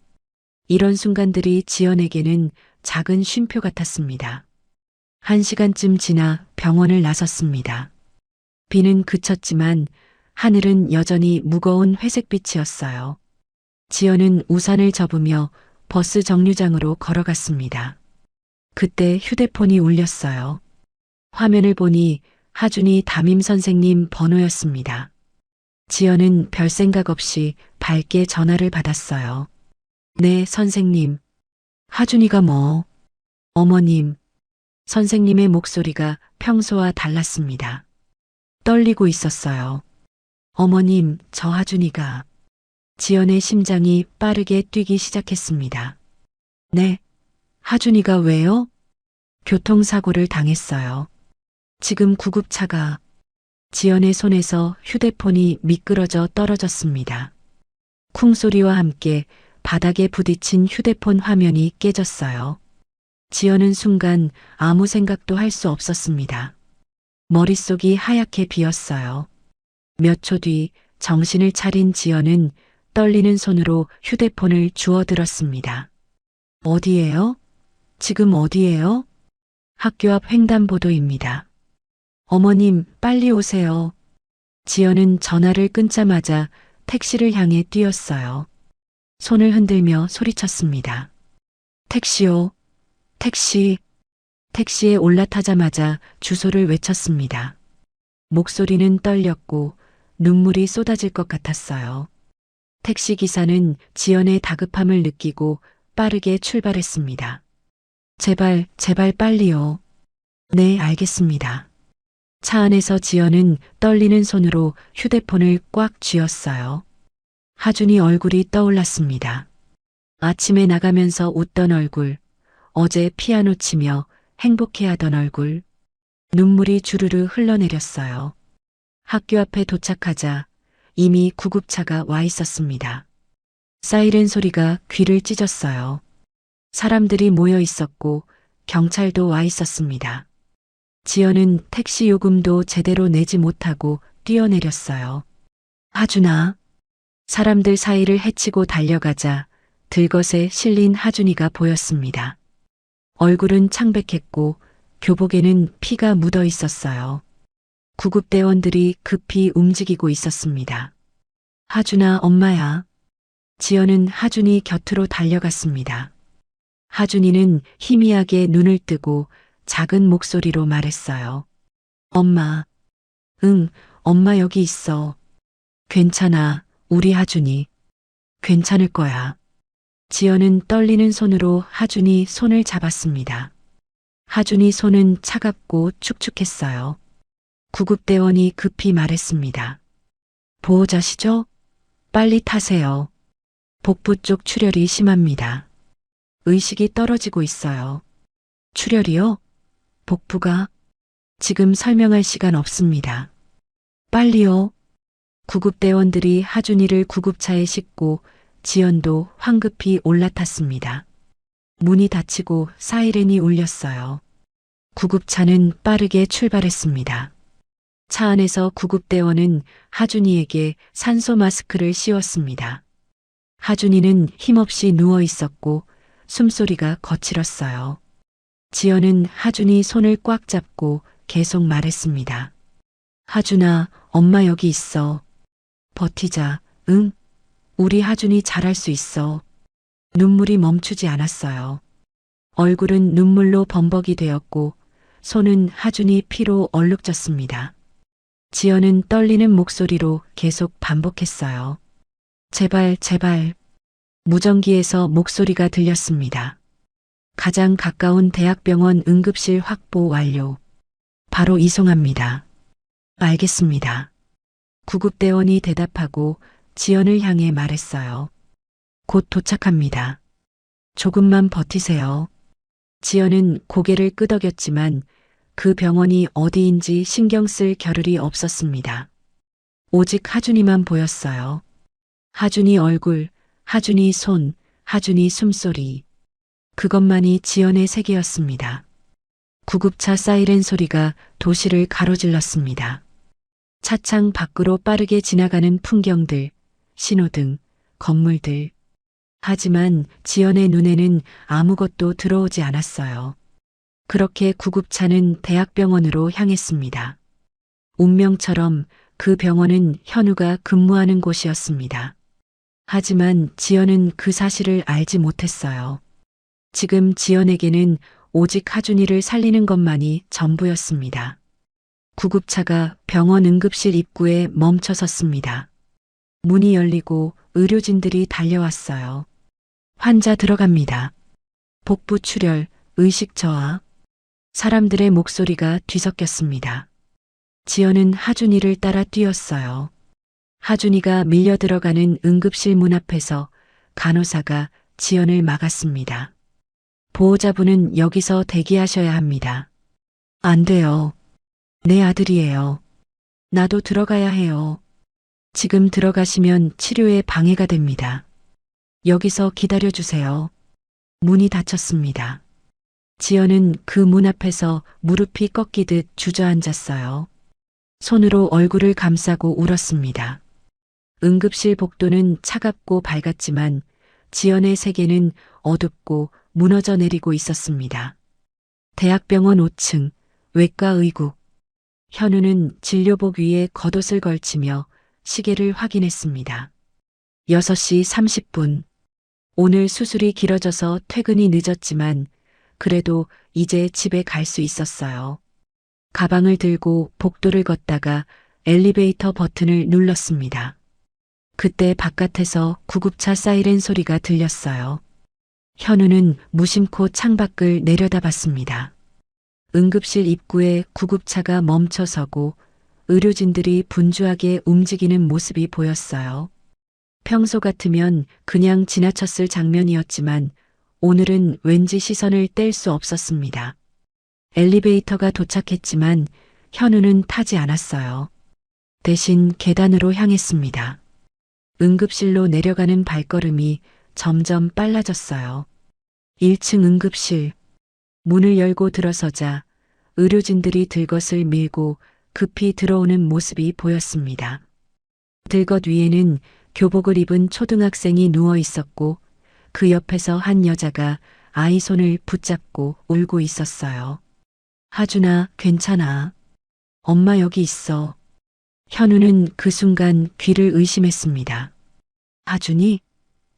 이런 순간들이 지연에게는 작은 쉼표 같았습니다. 1시간쯤 지나 병원을 나섰습니다. 비는 그쳤지만 하늘은 여전히 무거운 회색빛이었어요. 지연은 우산을 접으며 버스 정류장으로 걸어갔습니다. 그때 휴대폰이 울렸어요. 화면을 보니 하준이 담임 선생님 번호였습니다. 지연은 별 생각 없이 밝게 전화를 받았어요. 네, 선생님. 하준이가 뭐? 어머님. 선생님의 목소리가 평소와 달랐습니다. 떨리고 있었어요. 어머님, 저 하준이가. 지연의 심장이 빠르게 뛰기 시작했습니다. 네, 하준이가 왜요? 교통사고를 당했어요. 지금 구급차가. 지연의 손에서 휴대폰이 미끄러져 떨어졌습니다. 쿵 소리와 함께 바닥에 부딪힌 휴대폰 화면이 깨졌어요. 지연은 순간 아무 생각도 할 수 없었습니다. 머릿속이 하얗게 비었어요. 몇 초 뒤 정신을 차린 지연은 떨리는 손으로 휴대폰을 주워들었습니다. 어디예요? 지금 어디예요? 학교 앞 횡단보도입니다. 어머님, 빨리 오세요. 지연은 전화를 끊자마자 택시를 향해 뛰었어요. 손을 흔들며 소리쳤습니다. 택시요. 택시. 택시에 올라타자마자 주소를 외쳤습니다. 목소리는 떨렸고 눈물이 쏟아질 것 같았어요. 택시 기사는 지연의 다급함을 느끼고 빠르게 출발했습니다. 제발, 제발 빨리요. 네, 알겠습니다. 차 안에서 지연은 떨리는 손으로 휴대폰을 꽉 쥐었어요. 하준이 얼굴이 떠올랐습니다. 아침에 나가면서 웃던 얼굴, 어제 피아노 치며 행복해하던 얼굴, 눈물이 주르르 흘러내렸어요. 학교 앞에 도착하자 이미 구급차가 와 있었습니다. 사이렌 소리가 귀를 찢었어요. 사람들이 모여 있었고 경찰도 와 있었습니다. 지연은 택시 요금도 제대로 내지 못하고 뛰어내렸어요. 하준아. 사람들 사이를 헤치고 달려가자 들것에 실린 하준이가 보였습니다. 얼굴은 창백했고 교복에는 피가 묻어 있었어요. 구급대원들이 급히 움직이고 있었습니다. 하준아, 엄마야. 지연은 하준이 곁으로 달려갔습니다. 하준이는 희미하게 눈을 뜨고 작은 목소리로 말했어요. 엄마. 응, 엄마 여기 있어. 괜찮아, 우리 하준이. 괜찮을 거야. 지연은 떨리는 손으로 하준이 손을 잡았습니다. 하준이 손은 차갑고 축축했어요. 구급대원이 급히 말했습니다. 보호자시죠? 빨리 타세요. 복부 쪽 출혈이 심합니다. 의식이 떨어지고 있어요. 출혈이요? 복부가? 지금 설명할 시간 없습니다. 빨리요. 구급대원들이 하준이를 구급차에 싣고 지연도 황급히 올라탔습니다. 문이 닫히고 사이렌이 울렸어요. 구급차는 빠르게 출발했습니다. 차 안에서 구급대원은 하준이에게 산소 마스크를 씌웠습니다. 하준이는 힘없이 누워 있었고 숨소리가 거칠었어요. 지연은 하준이 손을 꽉 잡고 계속 말했습니다. 하준아, 엄마 여기 있어. 버티자, 응? 우리 하준이 잘할 수 있어. 눈물이 멈추지 않았어요. 얼굴은 눈물로 범벅이 되었고 손은 하준이 피로 얼룩졌습니다. 지연은 떨리는 목소리로 계속 반복했어요. 제발, 제발. 무전기에서 목소리가 들렸습니다. 가장 가까운 대학병원 응급실 확보 완료. 바로 이송합니다. 알겠습니다. 구급대원이 대답하고 지연을 향해 말했어요. 곧 도착합니다. 조금만 버티세요. 지연은 고개를 끄덕였지만 그 병원이 어디인지 신경 쓸 겨를이 없었습니다. 오직 하준이만 보였어요. 하준이 얼굴, 하준이 손, 하준이 숨소리. 그것만이 지연의 세계였습니다. 구급차 사이렌 소리가 도시를 가로질렀습니다. 차창 밖으로 빠르게 지나가는 풍경들, 신호등, 건물들. 하지만 지연의 눈에는 아무것도 들어오지 않았어요. 그렇게 구급차는 대학병원으로 향했습니다. 운명처럼 그 병원은 현우가 근무하는 곳이었습니다. 하지만 지연은 그 사실을 알지 못했어요. 지금 지연에게는 오직 하준이를 살리는 것만이 전부였습니다. 구급차가 병원 응급실 입구에 멈춰 섰습니다. 문이 열리고 의료진들이 달려왔어요. 환자 들어갑니다. 복부 출혈, 의식 저하. 사람들의 목소리가 뒤섞였습니다. 지연은 하준이를 따라 뛰었어요. 하준이가 밀려 들어가는 응급실 문 앞에서 간호사가 지연을 막았습니다. 보호자분은 여기서 대기하셔야 합니다. 안 돼요. 내 아들이에요. 나도 들어가야 해요. 지금 들어가시면 치료에 방해가 됩니다. 여기서 기다려주세요. 문이 닫혔습니다. 지연은 그 문 앞에서 무릎이 꺾이듯 주저앉았어요. 손으로 얼굴을 감싸고 울었습니다. 응급실 복도는 차갑고 밝았지만 지연의 세계는 어둡고 무너져 내리고 있었습니다. 대학병원 5층 외과의국. 현우는 진료복 위에 겉옷을 걸치며 시계를 확인했습니다. 6시 30분. 오늘 수술이 길어져서 퇴근이 늦었지만 그래도 이제 집에 갈 수 있었어요. 가방을 들고 복도를 걷다가 엘리베이터 버튼을 눌렀습니다. 그때 바깥에서 구급차 사이렌 소리가 들렸어요. 현우는 무심코 창밖을 내려다봤습니다. 응급실 입구에 구급차가 멈춰서고 의료진들이 분주하게 움직이는 모습이 보였어요. 평소 같으면 그냥 지나쳤을 장면이었지만 오늘은 왠지 시선을 뗄 수 없었습니다. 엘리베이터가 도착했지만 현우는 타지 않았어요. 대신 계단으로 향했습니다. 응급실로 내려가는 발걸음이 점점 빨라졌어요. 1층 응급실. 문을 열고 들어서자 의료진들이 들것을 밀고 급히 들어오는 모습이 보였습니다. 들것 위에는 교복을 입은 초등학생이 누워 있었고 그 옆에서 한 여자가 아이 손을 붙잡고 울고 있었어요. 하준아, 괜찮아. 엄마 여기 있어. 현우는 그 순간 귀를 의심했습니다. 하준이?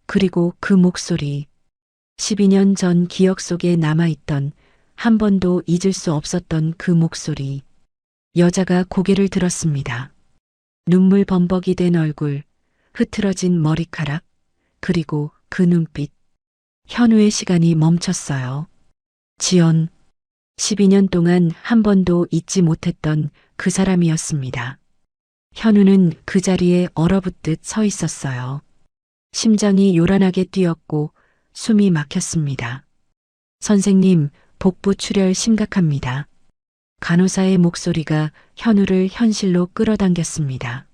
그리고 그 목소리. 12년 전 기억 속에 남아있던 한 번도 잊을 수 없었던 그 목소리. 여자가 고개를 들었습니다. 눈물 범벅이 된 얼굴, 흐트러진 머리카락, 그리고 그 눈빛. 현우의 시간이 멈췄어요. 지연. 12년 동안 한 번도 잊지 못했던 그 사람이었습니다. 현우는 그 자리에 얼어붙듯 서 있었어요. 심장이 요란하게 뛰었고 숨이 막혔습니다. 선생님, 복부 출혈 심각합니다. 간호사의 목소리가 현우를 현실로 끌어당겼습니다.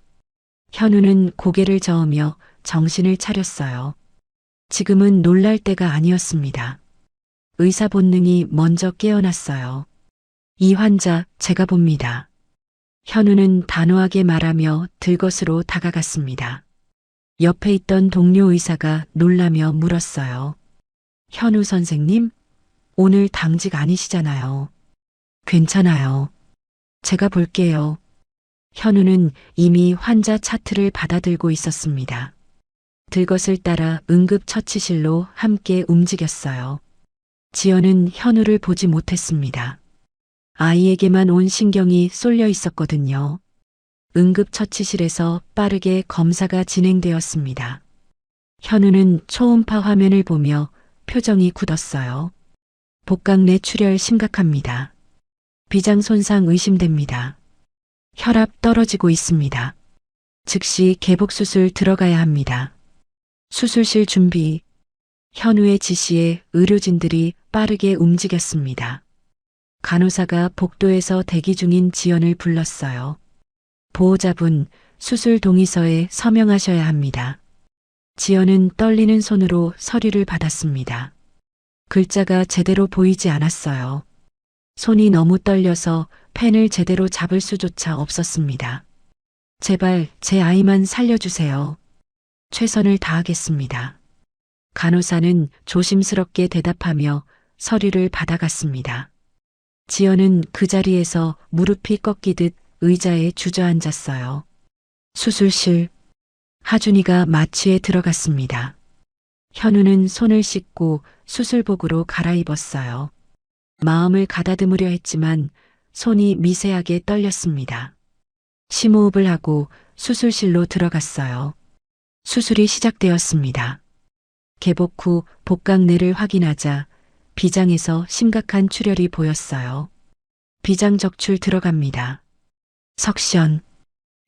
현우는 고개를 저으며 정신을 차렸어요. 지금은 놀랄 때가 아니었습니다. 의사 본능이 먼저 깨어났어요. 이 환자 제가 봅니다. 현우는 단호하게 말하며 들것으로 다가갔습니다. 옆에 있던 동료 의사가 놀라며 물었어요. 현우 선생님, 오늘 당직 아니시잖아요. 괜찮아요. 제가 볼게요. 현우는 이미 환자 차트를 받아들고 있었습니다. 들것을 따라 응급처치실로 함께 움직였어요. 지연은 현우를 보지 못했습니다. 아이에게만 온 신경이 쏠려 있었거든요. 응급처치실에서 빠르게 검사가 진행되었습니다. 현우는 초음파 화면을 보며 표정이 굳었어요. 복강 내 출혈 심각합니다. 비장 손상 의심됩니다. 혈압 떨어지고 있습니다. 즉시 개복 수술 들어가야 합니다. 수술실 준비. 현우의 지시에 의료진들이 빠르게 움직였습니다. 간호사가 복도에서 대기 중인 지연을 불렀어요. 보호자분, 수술 동의서에 서명하셔야 합니다. 지연은 떨리는 손으로 서류를 받았습니다. 글자가 제대로 보이지 않았어요. 손이 너무 떨려서 펜을 제대로 잡을 수조차 없었습니다. 제발 제 아이만 살려주세요. 최선을 다하겠습니다. 간호사는 조심스럽게 대답하며 서류를 받아갔습니다. 지연은 그 자리에서 무릎이 꺾이듯 의자에 주저앉았어요. 수술실. 하준이가 마취에 들어갔습니다. 현우는 손을 씻고 수술복으로 갈아입었어요. 마음을 가다듬으려 했지만 손이 미세하게 떨렸습니다. 심호흡을 하고 수술실로 들어갔어요. 수술이 시작되었습니다. 개복 후 복강내를 확인하자 비장에서 심각한 출혈이 보였어요. 비장 적출 들어갑니다. 석션.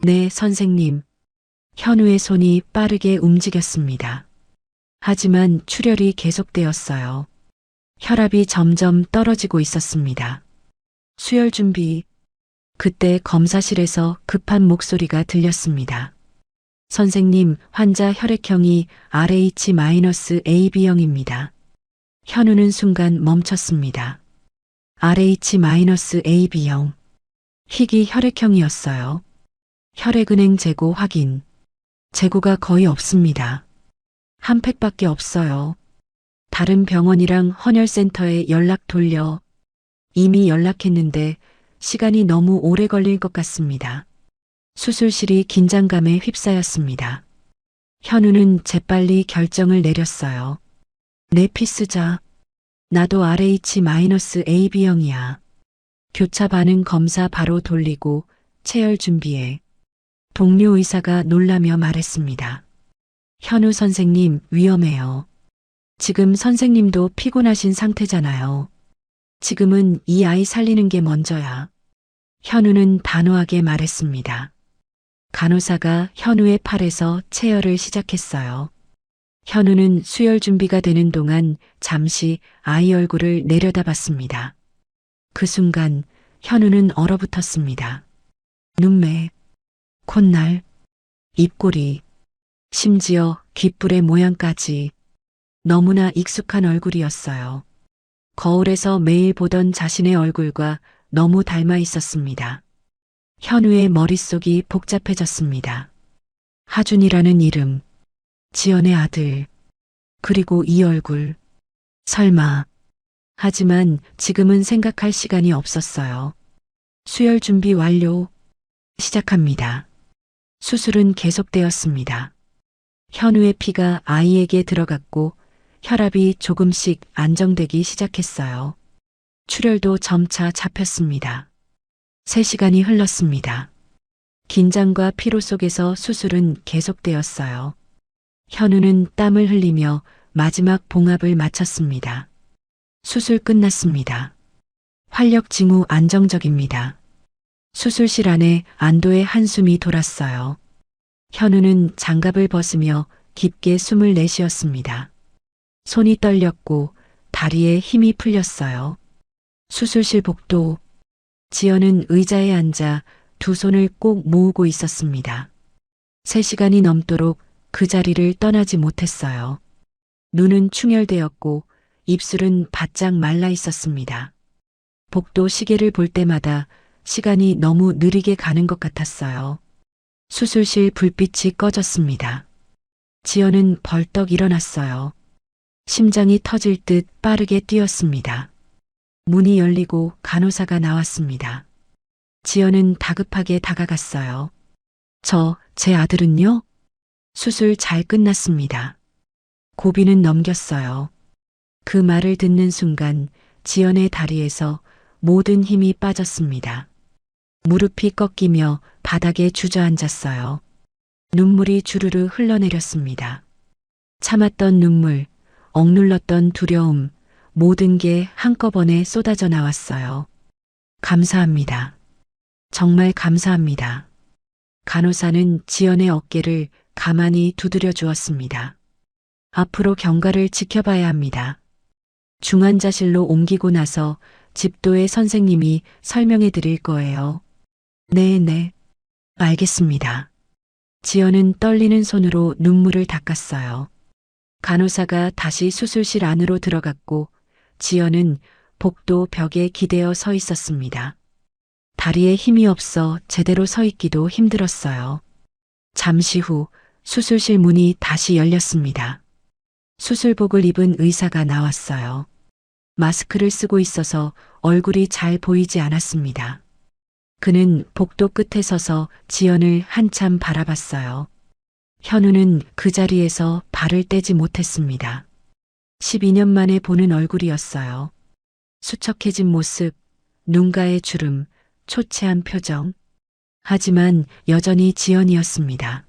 네, 선생님. 현우의 손이 빠르게 움직였습니다. 하지만 출혈이 계속되었어요. 혈압이 점점 떨어지고 있었습니다. 수혈 준비. 그때 검사실에서 급한 목소리가 들렸습니다. 선생님, 환자 혈액형이 RH-AB형입니다. 현우는 순간 멈췄습니다. RH-AB형. 희귀 혈액형이었어요. 혈액은행 재고 확인. 재고가 거의 없습니다. 한 팩밖에 없어요. 다른 병원이랑 헌혈센터에 연락 돌려. 이미 연락했는데 시간이 너무 오래 걸릴 것 같습니다. 수술실이 긴장감에 휩싸였습니다. 현우는 재빨리 결정을 내렸어요. 내 피 쓰자. 나도 RH-AB형이야. 교차 반응 검사 바로 돌리고 체열 준비해. 동료 의사가 놀라며 말했습니다. 현우 선생님, 위험해요. 지금 선생님도 피곤하신 상태잖아요. 지금은 이 아이 살리는 게 먼저야. 현우는 단호하게 말했습니다. 간호사가 현우의 팔에서 체열을 시작했어요. 현우는 수혈 준비가 되는 동안 잠시 아이 얼굴을 내려다봤습니다. 그 순간 현우는 얼어붙었습니다. 눈매, 콧날, 입꼬리, 심지어 귓불의 모양까지 너무나 익숙한 얼굴이었어요. 거울에서 매일 보던 자신의 얼굴과 너무 닮아 있었습니다. 현우의 머릿속이 복잡해졌습니다. 하준이라는 이름, 지연의 아들, 그리고 이 얼굴. 설마. 하지만 지금은 생각할 시간이 없었어요. 수혈 준비 완료. 시작합니다. 수술은 계속되었습니다. 현우의 피가 아이에게 들어갔고 혈압이 조금씩 안정되기 시작했어요. 출혈도 점차 잡혔습니다. 3시간이 흘렀습니다. 긴장과 피로 속에서 수술은 계속되었어요. 현우는 땀을 흘리며 마지막 봉합을 마쳤습니다. 수술 끝났습니다. 활력 징후 안정적입니다. 수술실 안에 안도의 한숨이 돌았어요. 현우는 장갑을 벗으며 깊게 숨을 내쉬었습니다. 손이 떨렸고 다리에 힘이 풀렸어요. 수술실 복도. 지연은 의자에 앉아 두 손을 꼭 모으고 있었습니다. 3시간이 넘도록 그 자리를 떠나지 못했어요. 눈은 충혈되었고 입술은 바짝 말라 있었습니다. 복도 시계를 볼 때마다 시간이 너무 느리게 가는 것 같았어요. 수술실 불빛이 꺼졌습니다. 지연은 벌떡 일어났어요. 심장이 터질 듯 빠르게 뛰었습니다. 문이 열리고 간호사가 나왔습니다. 지연은 다급하게 다가갔어요. 제 아들은요? 수술 잘 끝났습니다. 고비는 넘겼어요. 그 말을 듣는 순간 지연의 다리에서 모든 힘이 빠졌습니다. 무릎이 꺾이며 바닥에 주저앉았어요. 눈물이 주르르 흘러내렸습니다. 참았던 눈물, 억눌렀던 두려움, 모든 게 한꺼번에 쏟아져 나왔어요. 감사합니다. 정말 감사합니다. 간호사는 지연의 어깨를 가만히 두드려 주었습니다. 앞으로 경과를 지켜봐야 합니다. 중환자실로 옮기고 나서 집도의 선생님이 설명해 드릴 거예요. 네, 알겠습니다. 지연은 떨리는 손으로 눈물을 닦았어요. 간호사가 다시 수술실 안으로 들어갔고 지연은 복도 벽에 기대어 서 있었습니다. 다리에 힘이 없어 제대로 서 있기도 힘들었어요. 잠시 후 수술실 문이 다시 열렸습니다. 수술복을 입은 의사가 나왔어요. 마스크를 쓰고 있어서 얼굴이 잘 보이지 않았습니다. 그는 복도 끝에 서서 지연을 한참 바라봤어요. 현우는 그 자리에서 발을 떼지 못했습니다. 12년 만에 보는 얼굴이었어요. 수척해진 모습, 눈가의 주름, 초췌한 표정. 하지만 여전히 지연이었습니다.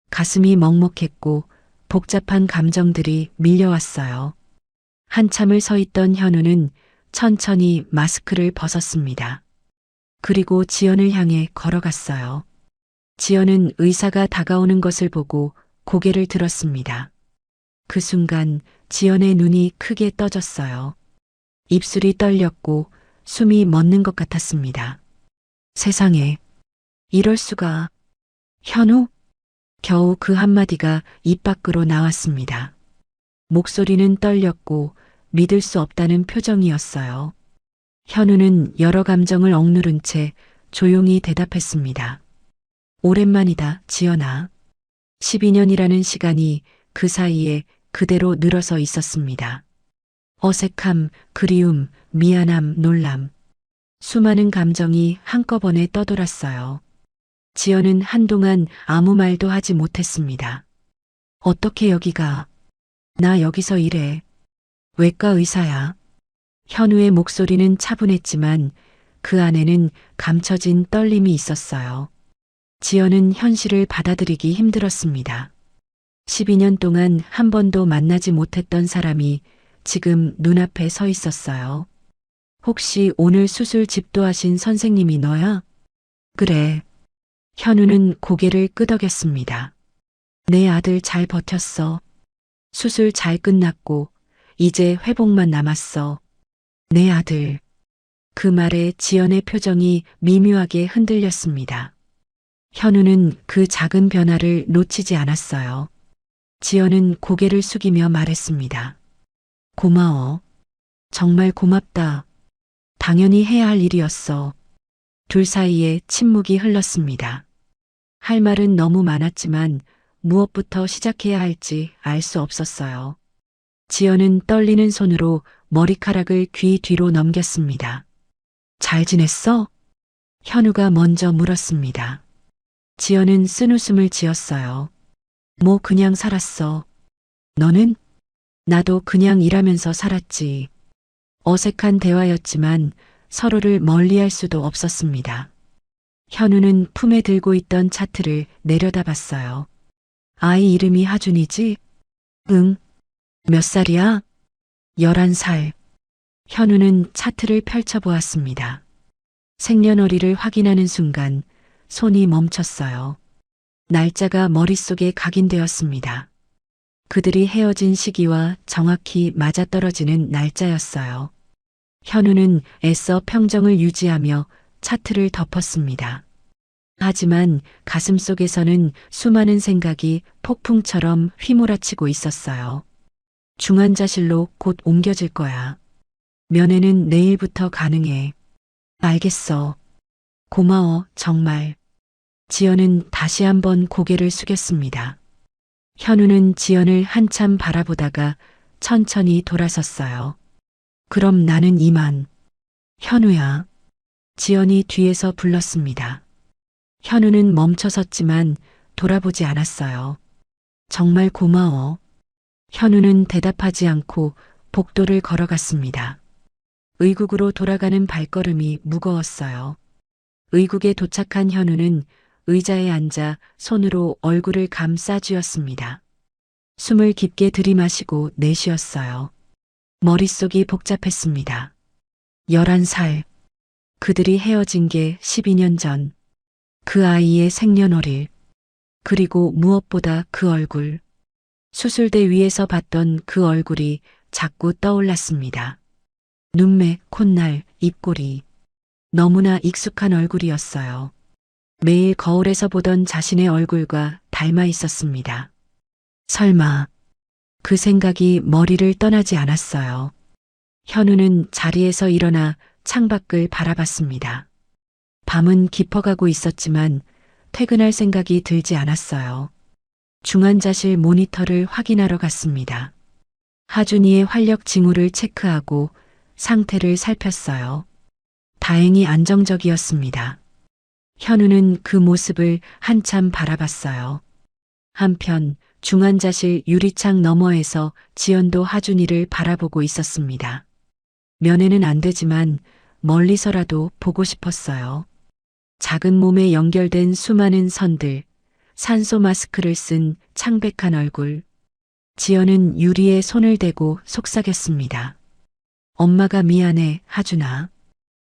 가슴이 먹먹했고 복잡한 감정들이 밀려왔어요. 한참을 서 있던 현우는 천천히 마스크를 벗었습니다. 그리고 지연을 향해 걸어갔어요. 지연은 의사가 다가오는 것을 보고 고개를 들었습니다. 그 순간 지연의 눈이 크게 떠졌어요. 입술이 떨렸고 숨이 멎는 것 같았습니다. 세상에, 이럴 수가. 현우? 겨우 그 한마디가 입 밖으로 나왔습니다. 목소리는 떨렸고 믿을 수 없다는 표정이었어요. 현우는 여러 감정을 억누른 채 조용히 대답했습니다. 오랜만이다, 지연아. 12년이라는 시간이 그 사이에 그대로 늘어서 있었습니다. 어색함, 그리움, 미안함, 놀람. 수많은 감정이 한꺼번에 떠돌았어요. 지연은 한동안 아무 말도 하지 못했습니다. 어떻게 여기가? 나 여기서 일해. 외과 의사야. 현우의 목소리는 차분했지만 그 안에는 감춰진 떨림이 있었어요. 지연은 현실을 받아들이기 힘들었습니다. 12년 동안 한 번도 만나지 못했던 사람이 지금 눈앞에 서 있었어요. 혹시 오늘 수술 집도하신 선생님이 너야? 그래. 현우는 고개를 끄덕였습니다. 내 아들 잘 버텼어. 수술 잘 끝났고 이제 회복만 남았어. 내 아들. 그 말에 지연의 표정이 미묘하게 흔들렸습니다. 현우는 그 작은 변화를 놓치지 않았어요. 지연은 고개를 숙이며 말했습니다. 고마워. 정말 고맙다. 당연히 해야 할 일이었어. 둘 사이에 침묵이 흘렀습니다. 할 말은 너무 많았지만 무엇부터 시작해야 할지 알 수 없었어요. 지연은 떨리는 손으로 머리카락을 귀 뒤로 넘겼습니다. 잘 지냈어? 현우가 먼저 물었습니다. 지연은 쓴웃음을 지었어요. 뭐 그냥 살았어. 너는? 나도 그냥 일하면서 살았지. 어색한 대화였지만 서로를 멀리할 수도 없었습니다. 현우는 품에 들고 있던 차트를 내려다봤어요. 아이 이름이 하준이지? 응. 몇 살이야? 11살. 현우는 차트를 펼쳐보았습니다. 생년월일을 확인하는 순간 손이 멈췄어요. 날짜가 머릿속에 각인되었습니다. 그들이 헤어진 시기와 정확히 맞아떨어지는 날짜였어요. 현우는 애써 평정을 유지하며 차트를 덮었습니다. 하지만 가슴속에서는 수많은 생각이 폭풍처럼 휘몰아치고 있었어요. 중환자실로 곧 옮겨질 거야. 면회는 내일부터 가능해. 알겠어. 고마워, 정말. 지연은 다시 한번 고개를 숙였습니다. 현우는 지연을 한참 바라보다가 천천히 돌아섰어요. 그럼 나는 이만. 현우야. 지연이 뒤에서 불렀습니다. 현우는 멈춰섰지만 돌아보지 않았어요. 정말 고마워. 현우는 대답하지 않고 복도를 걸어갔습니다. 의국으로 돌아가는 발걸음이 무거웠어요. 의국에 도착한 현우는 의자에 앉아 손으로 얼굴을 감싸 쥐었습니다. 숨을 깊게 들이마시고 내쉬었어요. 머릿속이 복잡했습니다. 11살. 그들이 헤어진 게 12년 전. 그 아이의 생년월일. 그리고 무엇보다 그 얼굴. 수술대 위에서 봤던 그 얼굴이 자꾸 떠올랐습니다. 눈매, 콧날, 입꼬리. 너무나 익숙한 얼굴이었어요. 매일 거울에서 보던 자신의 얼굴과 닮아 있었습니다. 설마 그 생각이 머리를 떠나지 않았어요. 현우는 자리에서 일어나 창밖을 바라봤습니다. 밤은 깊어가고 있었지만 퇴근할 생각이 들지 않았어요. 중환자실 모니터를 확인하러 갔습니다. 하준이의 활력 징후를 체크하고 상태를 살폈어요. 다행히 안정적이었습니다. 현우는 그 모습을 한참 바라봤어요. 한편 중환자실 유리창 너머에서 지연도 하준이를 바라보고 있었습니다. 면회는 안 되지만 멀리서라도 보고 싶었어요. 작은 몸에 연결된 수많은 선들, 산소 마스크를 쓴 창백한 얼굴. 지연은 유리에 손을 대고 속삭였습니다. 엄마가 미안해, 하준아.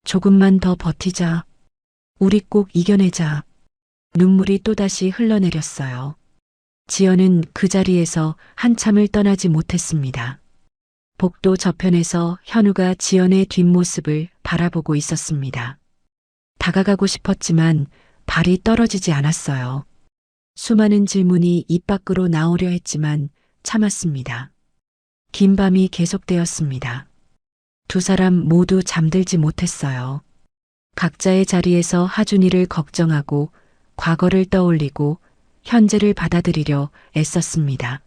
조금만 더 버티자. 우리 꼭 이겨내자. 눈물이 또다시 흘러내렸어요. 지연은 그 자리에서 한참을 떠나지 못했습니다. 복도 저편에서 현우가 지연의 뒷모습을 바라보고 있었습니다. 다가가고 싶었지만 발이 떨어지지 않았어요. 수많은 질문이 입 밖으로 나오려 했지만 참았습니다. 긴 밤이 계속되었습니다. 두 사람 모두 잠들지 못했어요. 각자의 자리에서 하준이를 걱정하고 과거를 떠올리고 현재를 받아들이려 애썼습니다.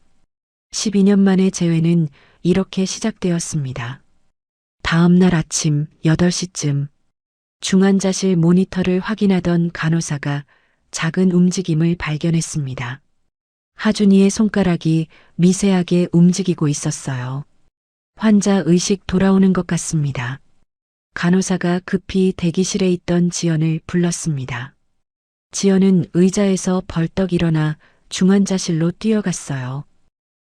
12년 만의 재회는 이렇게 시작되었습니다. 다음 날 아침 8시쯤 중환자실 모니터를 확인하던 간호사가 작은 움직임을 발견했습니다. 하준이의 손가락이 미세하게 움직이고 있었어요. 환자 의식 돌아오는 것 같습니다. 간호사가 급히 대기실에 있던 지연을 불렀습니다. 지연은 의자에서 벌떡 일어나 중환자실로 뛰어갔어요.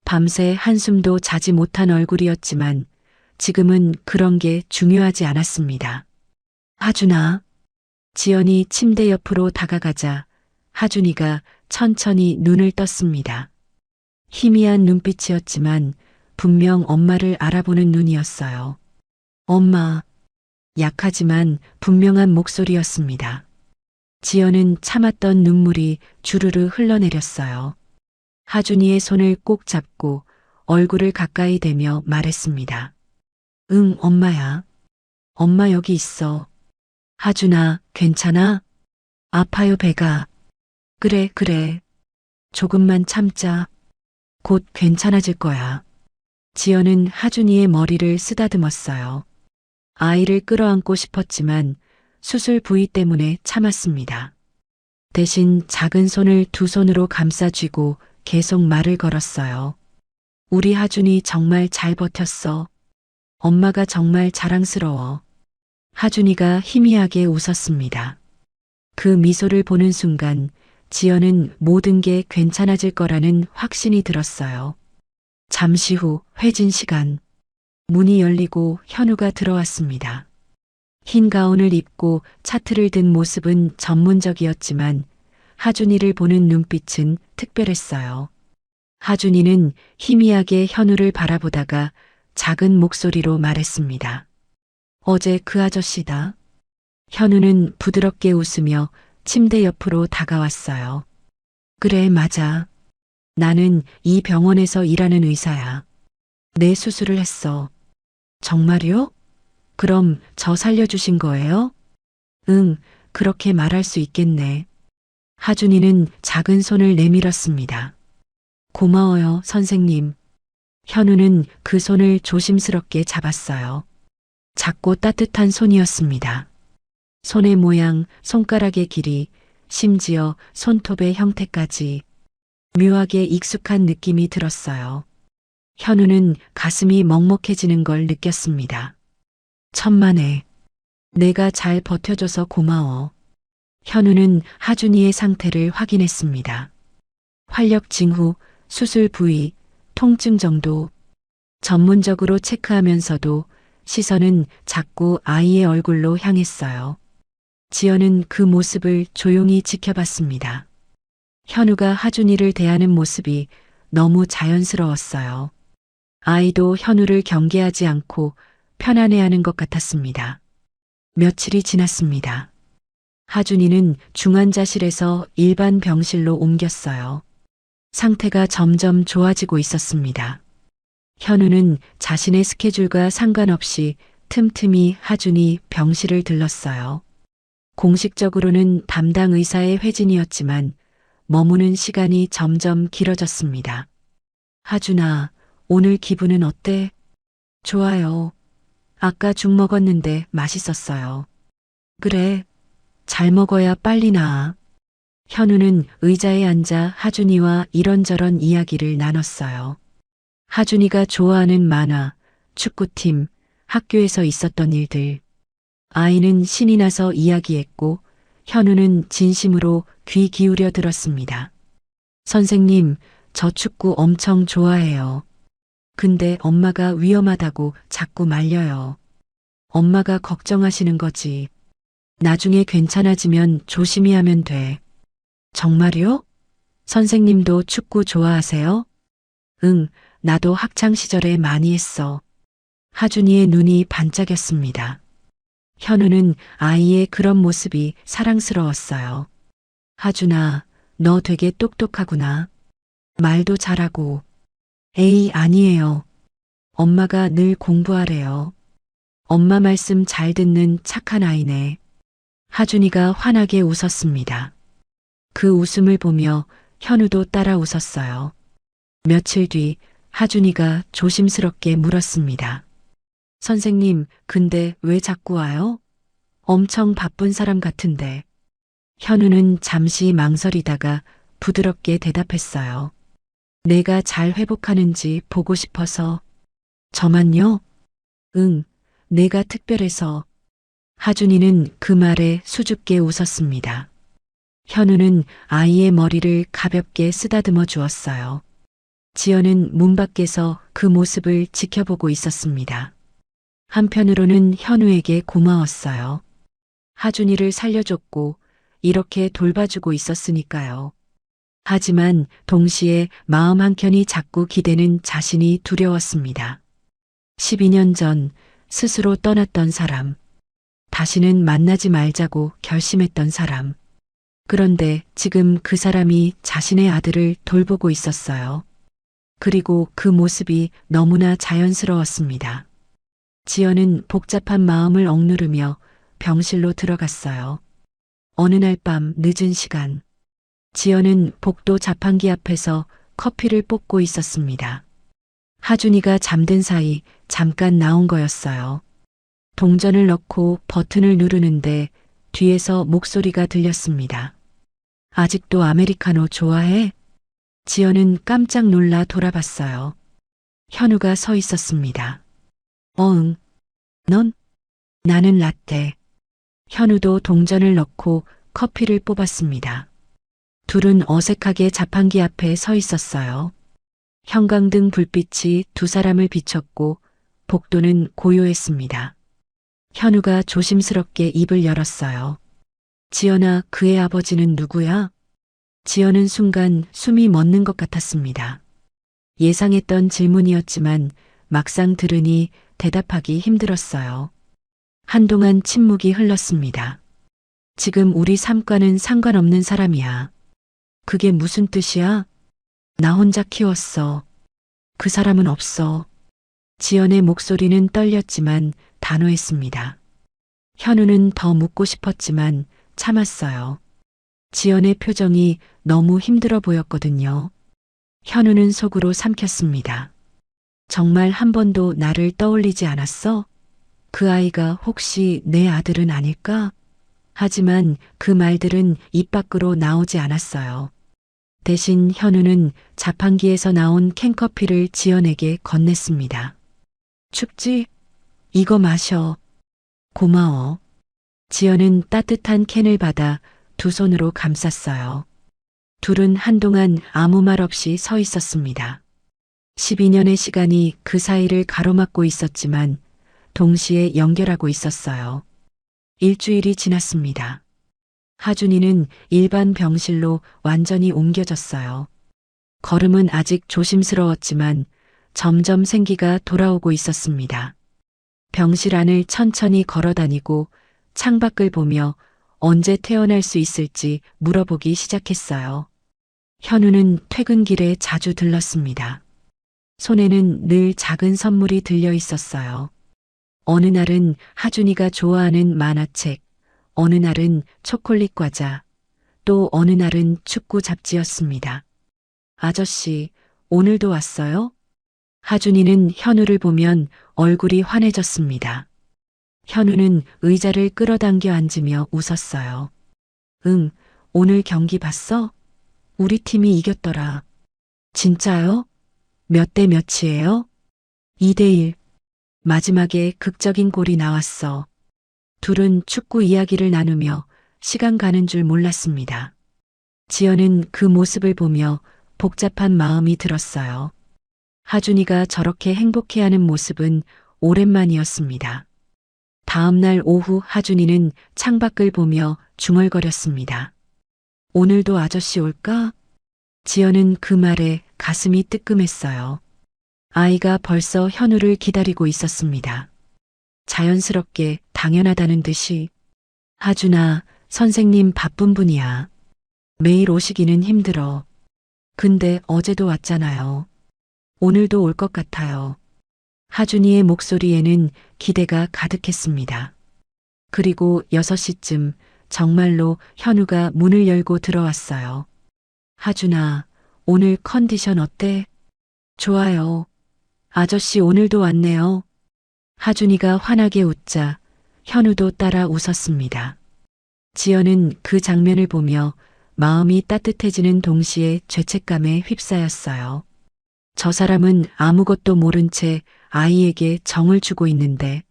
밤새 한숨도 자지 못한 얼굴이었지만 지금은 그런 게 중요하지 않았습니다. 하준아. 지연이 침대 옆으로 다가가자 하준이가 천천히 눈을 떴습니다. 희미한 눈빛이었지만 분명 엄마를 알아보는 눈이었어요. 엄마. 약하지만 분명한 목소리였습니다. 지연은 참았던 눈물이 주르르 흘러내렸어요. 하준이의 손을 꼭 잡고 얼굴을 가까이 대며 말했습니다. 응, 엄마야. 엄마 여기 있어. 하준아, 괜찮아? 아파요, 배가. 그래, 그래. 조금만 참자. 곧 괜찮아질 거야. 지연은 하준이의 머리를 쓰다듬었어요. 아이를 끌어안고 싶었지만 수술 부위 때문에 참았습니다. 대신 작은 손을 두 손으로 감싸쥐고 계속 말을 걸었어요. 우리 하준이 정말 잘 버텼어. 엄마가 정말 자랑스러워. 하준이가 희미하게 웃었습니다. 그 미소를 보는 순간 지연은 모든 게 괜찮아질 거라는 확신이 들었어요. 잠시 후 회진 시간. 문이 열리고 현우가 들어왔습니다. 흰 가운을 입고 차트를 든 모습은 전문적이었지만 하준이를 보는 눈빛은 특별했어요. 하준이는 희미하게 현우를 바라보다가 작은 목소리로 말했습니다. 어제 그 아저씨다. 현우는 부드럽게 웃으며 침대 옆으로 다가왔어요. 그래, 맞아. 나는 이 병원에서 일하는 의사야. 내 수술을 했어. 정말요? 그럼 저 살려주신 거예요? 응, 그렇게 말할 수 있겠네. 하준이는 작은 손을 내밀었습니다. 고마워요, 선생님. 현우는 그 손을 조심스럽게 잡았어요. 작고 따뜻한 손이었습니다. 손의 모양, 손가락의 길이, 심지어 손톱의 형태까지 묘하게 익숙한 느낌이 들었어요. 현우는 가슴이 먹먹해지는 걸 느꼈습니다. 천만에. 내가 잘 버텨줘서 고마워. 현우는 하준이의 상태를 확인했습니다. 활력 징후, 수술 부위, 통증 정도. 전문적으로 체크하면서도 시선은 자꾸 아이의 얼굴로 향했어요. 지연은 그 모습을 조용히 지켜봤습니다. 현우가 하준이를 대하는 모습이 너무 자연스러웠어요. 아이도 현우를 경계하지 않고 편안해하는 것 같았습니다. 며칠이 지났습니다. 하준이는 중환자실에서 일반 병실로 옮겼어요. 상태가 점점 좋아지고 있었습니다. 현우는 자신의 스케줄과 상관없이 틈틈이 하준이 병실을 들렀어요. 공식적으로는 담당 의사의 회진이었지만 머무는 시간이 점점 길어졌습니다. 하준아, 오늘 기분은 어때? 좋아요. 아까 죽 먹었는데 맛있었어요. 그래, 잘 먹어야 빨리 나아. 현우는 의자에 앉아 하준이와 이런저런 이야기를 나눴어요. 하준이가 좋아하는 만화, 축구팀, 학교에서 있었던 일들. 아이는 신이 나서 이야기했고 현우는 진심으로 귀 기울여 들었습니다. 선생님, 저 축구 엄청 좋아해요. 근데 엄마가 위험하다고 자꾸 말려요. 엄마가 걱정하시는 거지. 나중에 괜찮아지면 조심히 하면 돼. 정말요? 선생님도 축구 좋아하세요? 응, 나도 학창 시절에 많이 했어. 하준이의 눈이 반짝였습니다. 현우는 아이의 그런 모습이 사랑스러웠어요. 하준아, 너 되게 똑똑하구나. 말도 잘하고. 에이, 아니에요. 엄마가 늘 공부하래요. 엄마 말씀 잘 듣는 착한 아이네. 하준이가 환하게 웃었습니다. 그 웃음을 보며 현우도 따라 웃었어요. 며칠 뒤 하준이가 조심스럽게 물었습니다. 선생님, 근데 왜 자꾸 와요? 엄청 바쁜 사람 같은데. 현우는 잠시 망설이다가 부드럽게 대답했어요. 내가 잘 회복하는지 보고 싶어서. 저만요? 응, 내가 특별해서. 하준이는 그 말에 수줍게 웃었습니다. 현우는 아이의 머리를 가볍게 쓰다듬어 주었어요. 지연은 문 밖에서 그 모습을 지켜보고 있었습니다. 한편으로는 현우에게 고마웠어요. 하준이를 살려줬고 이렇게 돌봐주고 있었으니까요. 하지만 동시에 마음 한켠이 자꾸 기대는 자신이 두려웠습니다. 12년 전 스스로 떠났던 사람. 다시는 만나지 말자고 결심했던 사람. 그런데 지금 그 사람이 자신의 아들을 돌보고 있었어요. 그리고 그 모습이 너무나 자연스러웠습니다. 지연은 복잡한 마음을 억누르며 병실로 들어갔어요. 어느 날 밤 늦은 시간, 지연은 복도 자판기 앞에서 커피를 뽑고 있었습니다. 하준이가 잠든 사이 잠깐 나온 거였어요. 동전을 넣고 버튼을 누르는데 뒤에서 목소리가 들렸습니다. 아직도 아메리카노 좋아해? 지연은 깜짝 놀라 돌아봤어요. 현우가 서 있었습니다. 응. 넌? 나는 라떼. 현우도 동전을 넣고 커피를 뽑았습니다. 둘은 어색하게 자판기 앞에 서 있었어요. 형광등 불빛이 두 사람을 비췄고 복도는 고요했습니다. 현우가 조심스럽게 입을 열었어요. 지연아, 그의 아버지는 누구야? 지연은 순간 숨이 멎는 것 같았습니다. 예상했던 질문이었지만 막상 들으니 대답하기 힘들었어요. 한동안 침묵이 흘렀습니다. 지금 우리 삶과는 상관없는 사람이야. 그게 무슨 뜻이야? 나 혼자 키웠어. 그 사람은 없어. 지연의 목소리는 떨렸지만 단호했습니다. 현우는 더 묻고 싶었지만 참았어요. 지연의 표정이 너무 힘들어 보였거든요. 현우는 속으로 삼켰습니다. 정말 한 번도 나를 떠올리지 않았어? 그 아이가 혹시 내 아들은 아닐까? 하지만 그 말들은 입 밖으로 나오지 않았어요. 대신 현우는 자판기에서 나온 캔커피를 지연에게 건넸습니다. 춥지? 이거 마셔. 고마워. 지연은 따뜻한 캔을 받아 두 손으로 감쌌어요. 둘은 한동안 아무 말 없이 서 있었습니다. 12년의 시간이 그 사이를 가로막고 있었지만 동시에 연결하고 있었어요. 일주일이 지났습니다. 하준이는 일반 병실로 완전히 옮겨졌어요. 걸음은 아직 조심스러웠지만 점점 생기가 돌아오고 있었습니다. 병실 안을 천천히 걸어다니고 창밖을 보며 언제 태어날 수 있을지 물어보기 시작했어요. 현우는 퇴근길에 자주 들렀습니다. 손에는 늘 작은 선물이 들려 있었어요. 어느 날은 하준이가 좋아하는 만화책, 어느 날은 초콜릿 과자, 또 어느 날은 축구 잡지였습니다. 아저씨, 오늘도 왔어요? 하준이는 현우를 보면 얼굴이 환해졌습니다. 현우는 의자를 끌어당겨 앉으며 웃었어요. 응, 오늘 경기 봤어? 우리 팀이 이겼더라. 진짜요? 몇 대 몇이에요? 2대1. 마지막에 극적인 골이 나왔어. 둘은 축구 이야기를 나누며 시간 가는 줄 몰랐습니다. 지연은 그 모습을 보며 복잡한 마음이 들었어요. 하준이가 저렇게 행복해하는 모습은 오랜만이었습니다. 다음 날 오후 하준이는 창밖을 보며 중얼거렸습니다. 오늘도 아저씨 올까? 지연은 그 말에 가슴이 뜨끔했어요. 아이가 벌써 현우를 기다리고 있었습니다. 자연스럽게 당연하다는 듯이 하준아, 선생님 바쁜 분이야. 매일 오시기는 힘들어. 근데 어제도 왔잖아요. 오늘도 올 것 같아요. 하준이의 목소리에는 기대가 가득했습니다. 그리고 6시쯤 정말로 현우가 문을 열고 들어왔어요. 하준아, 오늘 컨디션 어때? 좋아요. 아저씨 오늘도 왔네요. 하준이가 환하게 웃자 현우도 따라 웃었습니다. 지연은 그 장면을 보며 마음이 따뜻해지는 동시에 죄책감에 휩싸였어요. 저 사람은 아무것도 모른 채 아이에게 정을 주고 있는데.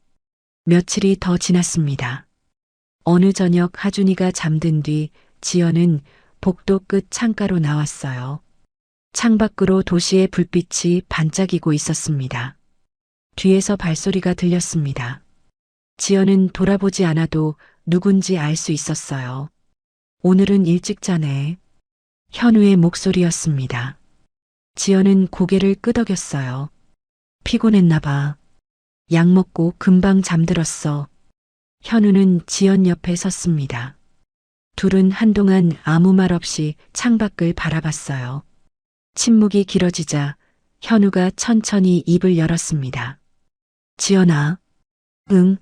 며칠이 더 지났습니다. 어느 저녁 하준이가 잠든 뒤 지연은 복도 끝 창가로 나왔어요. 창밖으로 도시의 불빛이 반짝이고 있었습니다. 뒤에서 발소리가 들렸습니다. 지연은 돌아보지 않아도 누군지 알 수 있었어요. 오늘은 일찍 자네. 현우의 목소리였습니다. 지연은 고개를 끄덕였어요. 피곤했나 봐. 약 먹고 금방 잠들었어. 현우는 지연 옆에 섰습니다. 둘은 한동안 아무 말 없이 창밖을 바라봤어요. 침묵이 길어지자 현우가 천천히 입을 열었습니다. 지연아, 응.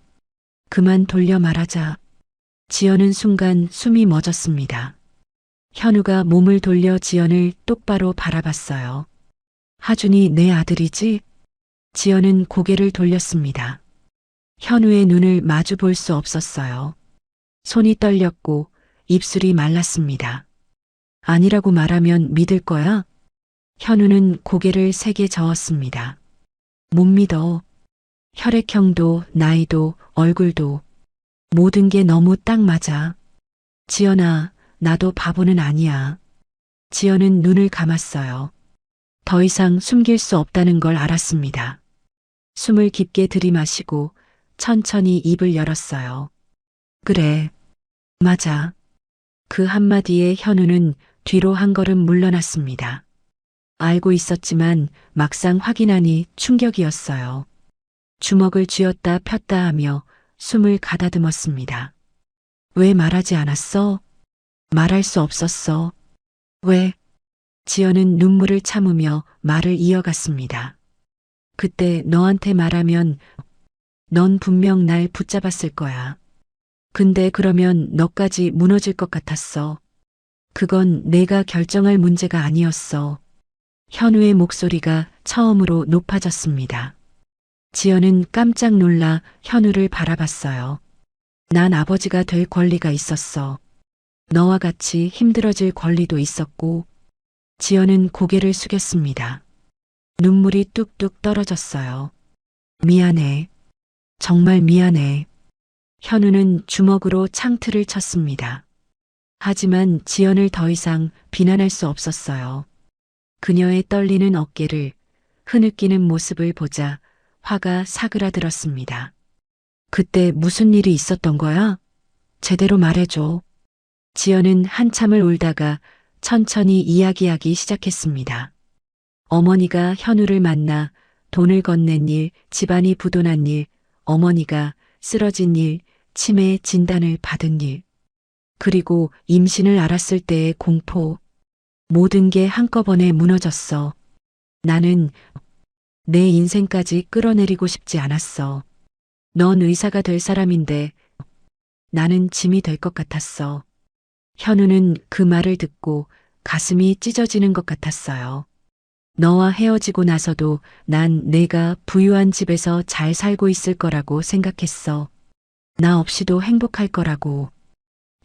그만 돌려 말하자. 지연은 순간 숨이 멎었습니다. 현우가 몸을 돌려 지연을 똑바로 바라봤어요. 하준이 내 아들이지? 지연은 고개를 돌렸습니다. 현우의 눈을 마주 볼 수 없었어요. 손이 떨렸고 입술이 말랐습니다. 아니라고 말하면 믿을 거야? 현우는 고개를 세게 저었습니다. 못 믿어. 혈액형도 나이도 얼굴도 모든 게 너무 딱 맞아. 지연아, 나도 바보는 아니야. 지연은 눈을 감았어요. 더 이상 숨길 수 없다는 걸 알았습니다. 숨을 깊게 들이마시고 천천히 입을 열었어요. 그래, 맞아. 그 한마디에 현우는 뒤로 한 걸음 물러났습니다. 알고 있었지만 막상 확인하니 충격이었어요. 주먹을 쥐었다 폈다 하며 숨을 가다듬었습니다. 왜 말하지 않았어? 말할 수 없었어. 왜? 지연은 눈물을 참으며 말을 이어갔습니다. 그때 너한테 말하면 넌 분명 날 붙잡았을 거야. 근데 그러면 너까지 무너질 것 같았어. 그건 내가 결정할 문제가 아니었어. 현우의 목소리가 처음으로 높아졌습니다. 지연은 깜짝 놀라 현우를 바라봤어요. 난 아버지가 될 권리가 있었어. 너와 같이 힘들어질 권리도 있었고. 지연은 고개를 숙였습니다. 눈물이 뚝뚝 떨어졌어요. 미안해. 정말 미안해. 현우는 주먹으로 창틀을 쳤습니다. 하지만 지연을 더 이상 비난할 수 없었어요. 그녀의 떨리는 어깨를 흐느끼는 모습을 보자 화가 사그라들었습니다. 그때 무슨 일이 있었던 거야? 제대로 말해줘. 지연은 한참을 울다가 천천히 이야기하기 시작했습니다. 어머니가 현우를 만나 돈을 건넨 일, 집안이 부도난 일, 어머니가 쓰러진 일, 치매 진단을 받은 일, 그리고 임신을 알았을 때의 공포, 모든 게 한꺼번에 무너졌어. 나는 내 인생까지 끌어내리고 싶지 않았어. 넌 의사가 될 사람인데 나는 짐이 될 것 같았어. 현우는 그 말을 듣고 가슴이 찢어지는 것 같았어요. 너와 헤어지고 나서도 난 내가 부유한 집에서 잘 살고 있을 거라고 생각했어. 나 없이도 행복할 거라고.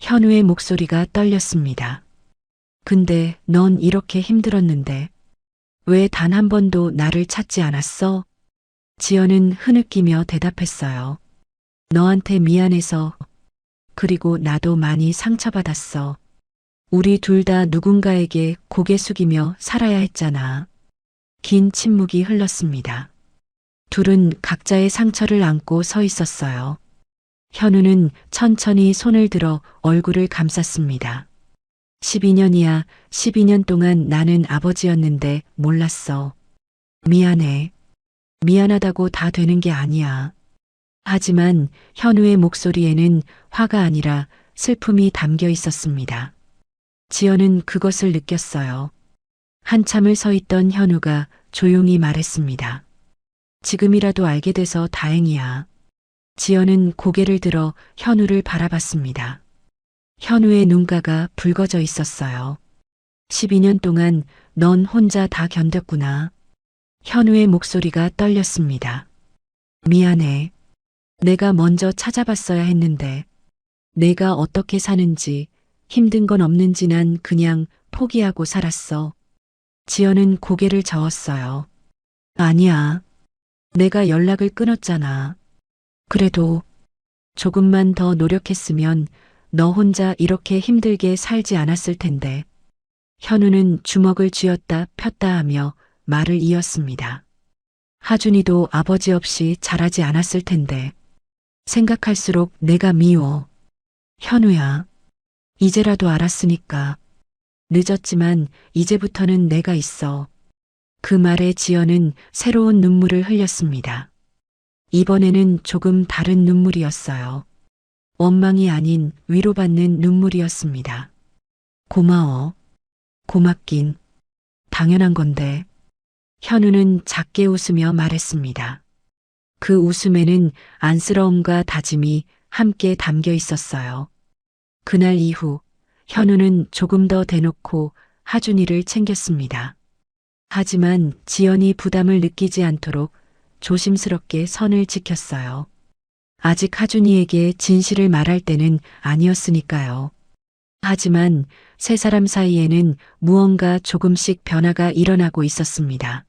현우의 목소리가 떨렸습니다. 근데 넌 이렇게 힘들었는데 왜 단 한 번도 나를 찾지 않았어? 지연은 흐느끼며 대답했어요. 너한테 미안해서. 그리고 나도 많이 상처받았어. 우리 둘 다 누군가에게 고개 숙이며 살아야 했잖아. 긴 침묵이 흘렀습니다. 둘은 각자의 상처를 안고 서 있었어요. 현우는 천천히 손을 들어 얼굴을 감쌌습니다. 12년이야, 12년 동안 나는 아버지였는데 몰랐어. 미안해. 미안하다고 다 되는 게 아니야. 하지만 현우의 목소리에는 화가 아니라 슬픔이 담겨 있었습니다. 지연은 그것을 느꼈어요. 한참을 서 있던 현우가 조용히 말했습니다. 지금이라도 알게 돼서 다행이야. 지연은 고개를 들어 현우를 바라봤습니다. 현우의 눈가가 붉어져 있었어요. 12년 동안 넌 혼자 다 견뎠구나. 현우의 목소리가 떨렸습니다. 미안해. 내가 먼저 찾아봤어야 했는데 내가 어떻게 사는지 힘든 건 없는지 난 그냥 포기하고 살았어. 지연은 고개를 저었어요. 아니야. 내가 연락을 끊었잖아. 그래도 조금만 더 노력했으면 너 혼자 이렇게 힘들게 살지 않았을 텐데. 현우는 주먹을 쥐었다 폈다 하며 말을 이었습니다. 하준이도 아버지 없이 자라지 않았을 텐데. 생각할수록 내가 미워. 현우야. 이제라도 알았으니까. 늦었지만 이제부터는 내가 있어. 그 말에 지연은 새로운 눈물을 흘렸습니다. 이번에는 조금 다른 눈물이었어요. 원망이 아닌 위로받는 눈물이었습니다. 고마워. 고맙긴. 당연한 건데. 현우는 작게 웃으며 말했습니다. 그 웃음에는 안쓰러움과 다짐이 함께 담겨 있었어요. 그날 이후 현우는 조금 더 대놓고 하준이를 챙겼습니다. 하지만 지연이 부담을 느끼지 않도록 조심스럽게 선을 지켰어요. 아직 하준이에게 진실을 말할 때는 아니었으니까요. 하지만 세 사람 사이에는 무언가 조금씩 변화가 일어나고 있었습니다.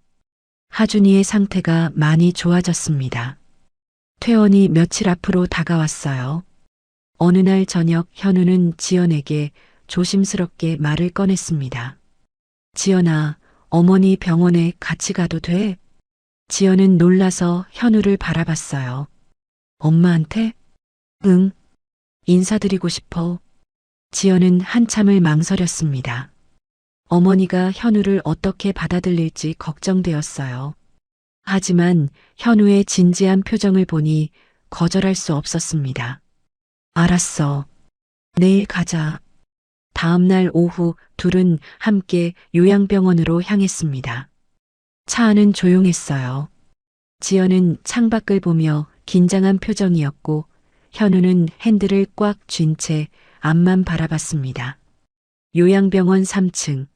하준이의 상태가 많이 좋아졌습니다. 퇴원이 며칠 앞으로 다가왔어요. 어느 날 저녁 현우는 지연에게 조심스럽게 말을 꺼냈습니다. 지연아, 어머니 병원에 같이 가도 돼? 지연은 놀라서 현우를 바라봤어요. 엄마한테? 응, 인사드리고 싶어. 지연은 한참을 망설였습니다. 어머니가 현우를 어떻게 받아들일지 걱정되었어요. 하지만 현우의 진지한 표정을 보니 거절할 수 없었습니다. 알았어. 내일 가자. 다음 날 오후 둘은 함께 요양병원으로 향했습니다. 차 안은 조용했어요. 지연은 창밖을 보며 긴장한 표정이었고 현우는 핸들을 꽉 쥔 채 앞만 바라봤습니다. 요양병원 3층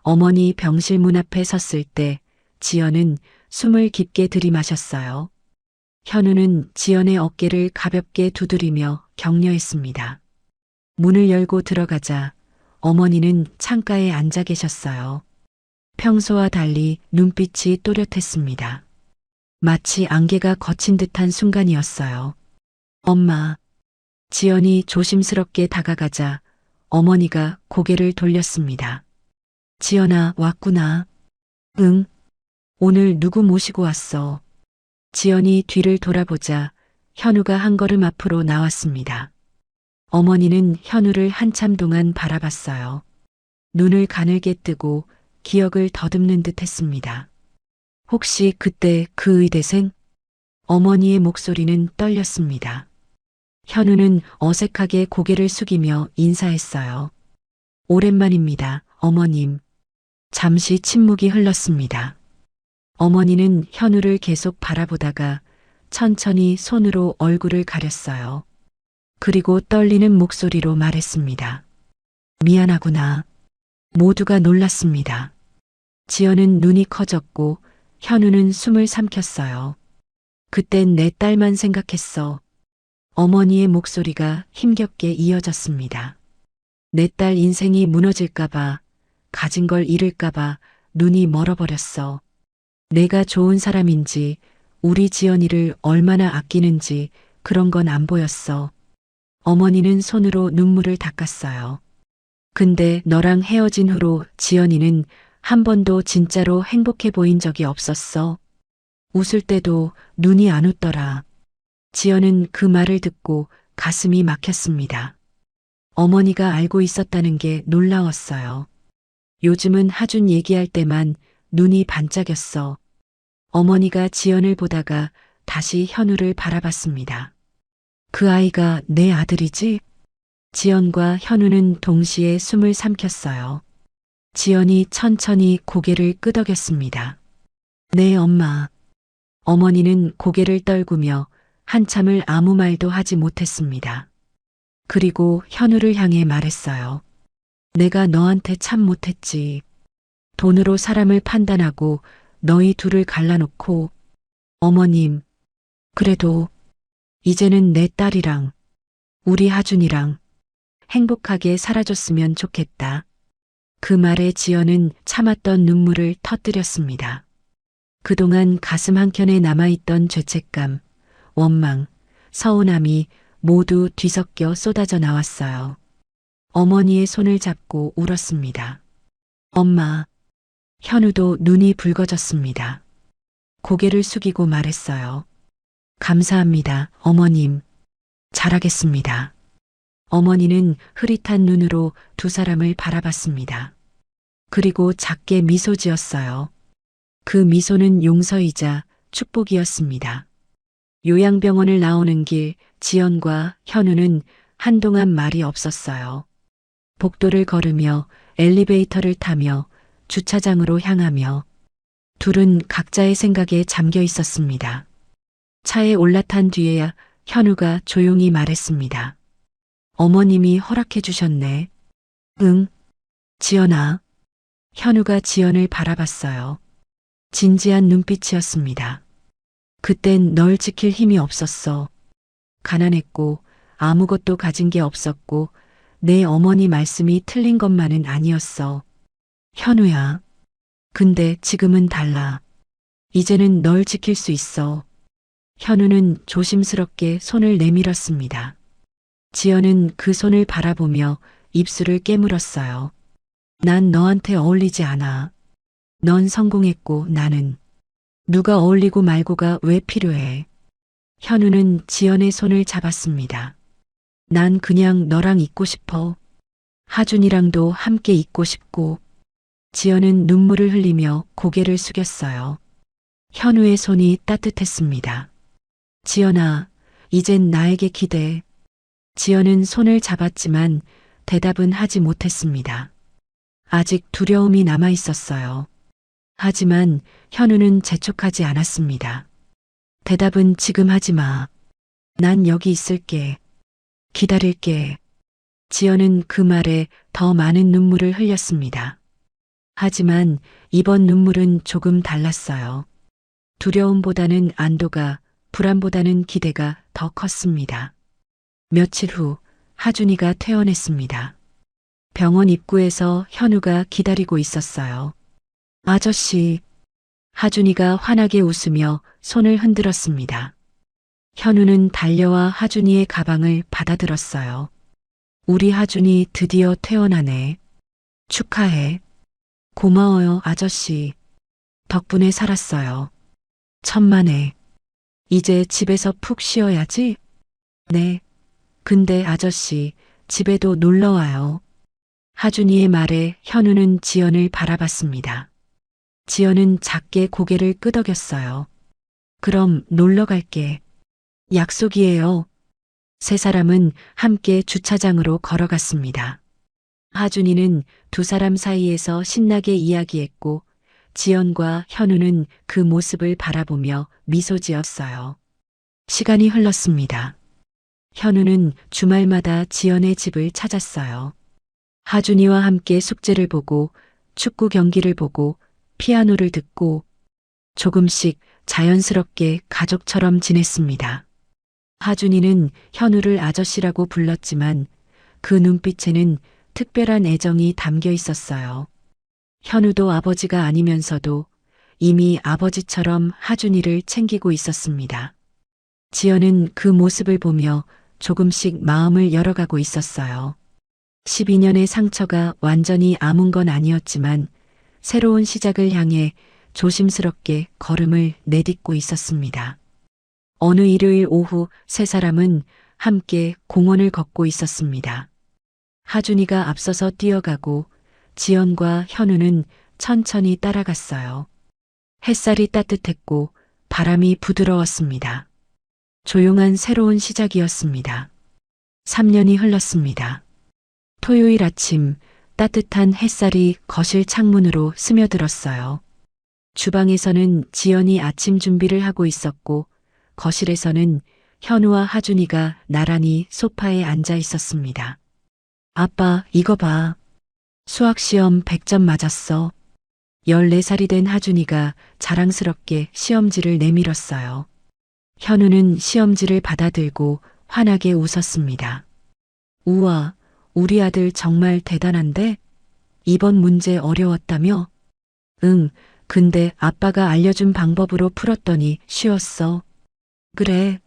어머니 병실 문 앞에 섰을 때 지연은 숨을 깊게 들이마셨어요. 현우는 지연의 어깨를 가볍게 두드리며 격려했습니다. 문을 열고 들어가자 어머니는 창가에 앉아 계셨어요. 평소와 달리 눈빛이 또렷했습니다. 마치 안개가 거친 듯한 순간이었어요. 엄마. 지연이 조심스럽게 다가가자 어머니가 고개를 돌렸습니다. 지연아, 왔구나. 응. 오늘 누구 모시고 왔어? 지연이 뒤를 돌아보자 현우가 한 걸음 앞으로 나왔습니다. 어머니는 현우를 한참 동안 바라봤어요. 눈을 가늘게 뜨고 기억을 더듬는 듯 했습니다. 혹시 그때 그 의대생? 어머니의 목소리는 떨렸습니다. 현우는 어색하게 고개를 숙이며 인사했어요. 오랜만입니다, 어머님. 잠시 침묵이 흘렀습니다. 어머니는 현우를 계속 바라보다가 천천히 손으로 얼굴을 가렸어요. 그리고 떨리는 목소리로 말했습니다. 미안하구나. 모두가 놀랐습니다. 지연은 눈이 커졌고 현우는 숨을 삼켰어요. 그땐 내 딸만 생각했어. 어머니의 목소리가 힘겹게 이어졌습니다. 내 딸 인생이 무너질까봐, 가진 걸 잃을까봐 눈이 멀어버렸어. 내가 좋은 사람인지, 우리 지연이를 얼마나 아끼는지 그런 건 안 보였어. 어머니는 손으로 눈물을 닦았어요. 근데 너랑 헤어진 후로 지연이는 한 번도 진짜로 행복해 보인 적이 없었어. 웃을 때도 눈이 안 웃더라. 지연은 그 말을 듣고 가슴이 막혔습니다. 어머니가 알고 있었다는 게 놀라웠어요. 요즘은 하준 얘기할 때만 눈이 반짝였어. 어머니가 지연을 보다가 다시 현우를 바라봤습니다. 그 아이가 내 아들이지? 지연과 현우는 동시에 숨을 삼켰어요. 지연이 천천히 고개를 끄덕였습니다. 네, 엄마. 어머니는 고개를 떨구며 한참을 아무 말도 하지 못했습니다. 그리고 현우를 향해 말했어요. 내가 너한테 참 못했지. 돈으로 사람을 판단하고 너희 둘을 갈라놓고. 어머님, 그래도 이제는 내 딸이랑 우리 하준이랑 행복하게 살아줬으면 좋겠다. 그 말에 지연은 참았던 눈물을 터뜨렸습니다. 그동안 가슴 한켠에 남아있던 죄책감, 원망, 서운함이 모두 뒤섞여 쏟아져 나왔어요. 어머니의 손을 잡고 울었습니다. 엄마. 현우도 눈이 붉어졌습니다. 고개를 숙이고 말했어요. 감사합니다, 어머님. 잘하겠습니다. 어머니는 흐릿한 눈으로 두 사람을 바라봤습니다. 그리고 작게 미소 지었어요. 그 미소는 용서이자 축복이었습니다. 요양병원을 나오는 길 지연과 현우는 한동안 말이 없었어요. 복도를 걸으며 엘리베이터를 타며 주차장으로 향하며 둘은 각자의 생각에 잠겨 있었습니다. 차에 올라탄 뒤에야 현우가 조용히 말했습니다. 어머님이 허락해 주셨네. 응, 지연아. 현우가 지연을 바라봤어요. 진지한 눈빛이었습니다. 그땐 널 지킬 힘이 없었어. 가난했고 아무것도 가진 게 없었고 내 어머니 말씀이 틀린 것만은 아니었어. 현우야. 근데 지금은 달라. 이제는 널 지킬 수 있어. 현우는 조심스럽게 손을 내밀었습니다. 지연은 그 손을 바라보며 입술을 깨물었어요. 난 너한테 어울리지 않아. 넌 성공했고 나는. 누가 어울리고 말고가 왜 필요해? 현우는 지연의 손을 잡았습니다. 난 그냥 너랑 있고 싶어. 하준이랑도 함께 있고 싶고. 지연은 눈물을 흘리며 고개를 숙였어요. 현우의 손이 따뜻했습니다. 지연아, 이젠 나에게 기대해. 지연은 손을 잡았지만 대답은 하지 못했습니다. 아직 두려움이 남아 있었어요. 하지만 현우는 재촉하지 않았습니다. 대답은 지금 하지 마. 난 여기 있을게. 기다릴게. 지연은 그 말에 더 많은 눈물을 흘렸습니다. 하지만 이번 눈물은 조금 달랐어요. 두려움보다는 안도가, 불안보다는 기대가 더 컸습니다. 며칠 후 하준이가 퇴원했습니다. 병원 입구에서 현우가 기다리고 있었어요. 아저씨. 하준이가 환하게 웃으며 손을 흔들었습니다. 현우는 달려와 하준이의 가방을 받아들었어요. 우리 하준이 드디어 퇴원하네. 축하해. 고마워요, 아저씨. 덕분에 살았어요. 천만에. 이제 집에서 푹 쉬어야지? 네. 근데 아저씨, 집에도 놀러 와요. 하준이의 말에 현우는 지연을 바라봤습니다. 지연은 작게 고개를 끄덕였어요. 그럼 놀러 갈게. 약속이에요. 세 사람은 함께 주차장으로 걸어갔습니다. 하준이는 두 사람 사이에서 신나게 이야기했고 지연과 현우는 그 모습을 바라보며 미소 지었어요. 시간이 흘렀습니다. 현우는 주말마다 지연의 집을 찾았어요. 하준이와 함께 숙제를 보고 축구 경기를 보고 피아노를 듣고 조금씩 자연스럽게 가족처럼 지냈습니다. 하준이는 현우를 아저씨라고 불렀지만 그 눈빛에는 특별한 애정이 담겨 있었어요. 현우도 아버지가 아니면서도 이미 아버지처럼 하준이를 챙기고 있었습니다. 지연은 그 모습을 보며 조금씩 마음을 열어가고 있었어요. 12년의 상처가 완전히 아문 건 아니었지만 새로운 시작을 향해 조심스럽게 걸음을 내딛고 있었습니다. 어느 일요일 오후 세 사람은 함께 공원을 걷고 있었습니다. 하준이가 앞서서 뛰어가고 지연과 현우는 천천히 따라갔어요. 햇살이 따뜻했고 바람이 부드러웠습니다. 조용한 새로운 시작이었습니다. 3년이 흘렀습니다. 토요일 아침 따뜻한 햇살이 거실 창문으로 스며들었어요. 주방에서는 지연이 아침 준비를 하고 있었고 거실에서는 현우와 하준이가 나란히 소파에 앉아 있었습니다. 아빠, 이거 봐. 수학시험 100점 맞았어. 14살이 된 하준이가 자랑스럽게 시험지를 내밀었어요. 현우는 시험지를 받아들고 환하게 웃었습니다. 우와, 우리 아들 정말 대단한데? 이번 문제 어려웠다며? 응, 근데 아빠가 알려준 방법으로 풀었더니 쉬웠어. 그래,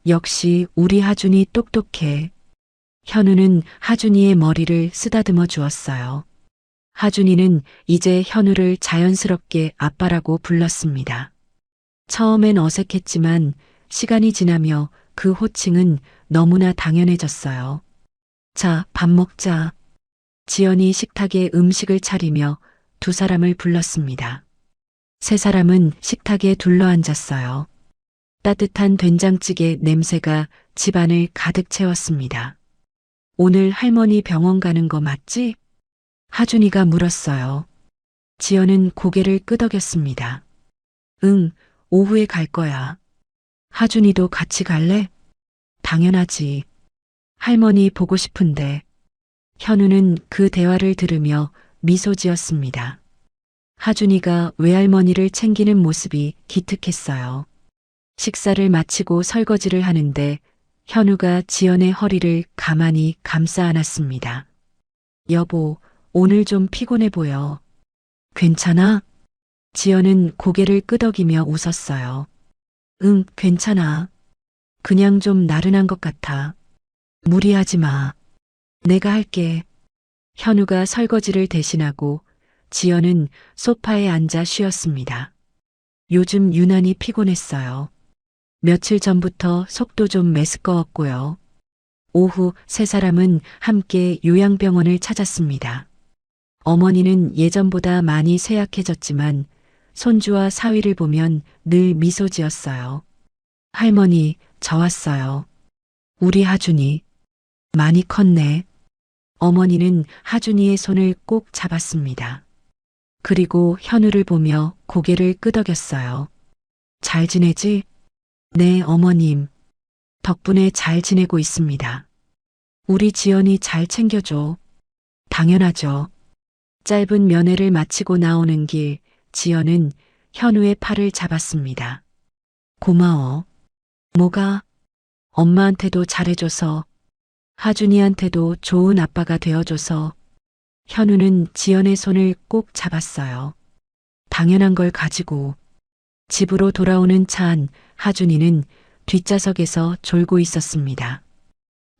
역시 우리 하준이 똑똑해. 현우는 하준이의 머리를 쓰다듬어 주었어요. 하준이는 이제 현우를 자연스럽게 아빠라고 불렀습니다. 처음엔 어색했지만 시간이 지나며 그 호칭은 너무나 당연해졌어요. 자, 밥 먹자. 지연이 식탁에 음식을 차리며 두 사람을 불렀습니다. 세 사람은 식탁에 둘러앉았어요. 따뜻한 된장찌개 냄새가 집안을 가득 채웠습니다. 오늘 할머니 병원 가는 거 맞지? 하준이가 물었어요. 지연은 고개를 끄덕였습니다. 응, 오후에 갈 거야. 하준이도 같이 갈래? 당연하지. 할머니 보고 싶은데. 현우는 그 대화를 들으며 미소 지었습니다. 하준이가 외할머니를 챙기는 모습이 기특했어요. 식사를 마치고 설거지를 하는데 현우가 지연의 허리를 가만히 감싸 안았습니다. 여보, 오늘 좀 피곤해 보여. 괜찮아? 지연은 고개를 끄덕이며 웃었어요. 응, 괜찮아. 그냥 좀 나른한 것 같아. 무리하지 마. 내가 할게. 현우가 설거지를 대신하고 지연은 소파에 앉아 쉬었습니다. 요즘 유난히 피곤했어요. 며칠 전부터 속도 좀 메스꺼웠고요. 오후 세 사람은 함께 요양병원을 찾았습니다. 어머니는 예전보다 많이 쇠약해졌지만 손주와 사위를 보면 늘 미소 지었어요. 할머니, 저 왔어요. 우리 하준이. 많이 컸네. 어머니는 하준이의 손을 꼭 잡았습니다. 그리고 현우를 보며 고개를 끄덕였어요. 잘 지내지? 네, 어머님. 덕분에 잘 지내고 있습니다. 우리 지연이 잘 챙겨줘. 당연하죠. 짧은 면회를 마치고 나오는 길, 지연은 현우의 팔을 잡았습니다. 고마워. 뭐가? 엄마한테도 잘해줘서, 하준이한테도 좋은 아빠가 되어줘서. 현우는 지연의 손을 꼭 잡았어요. 당연한 걸 가지고. 집으로 돌아오는 차 안 하준이는 뒷좌석에서 졸고 있었습니다.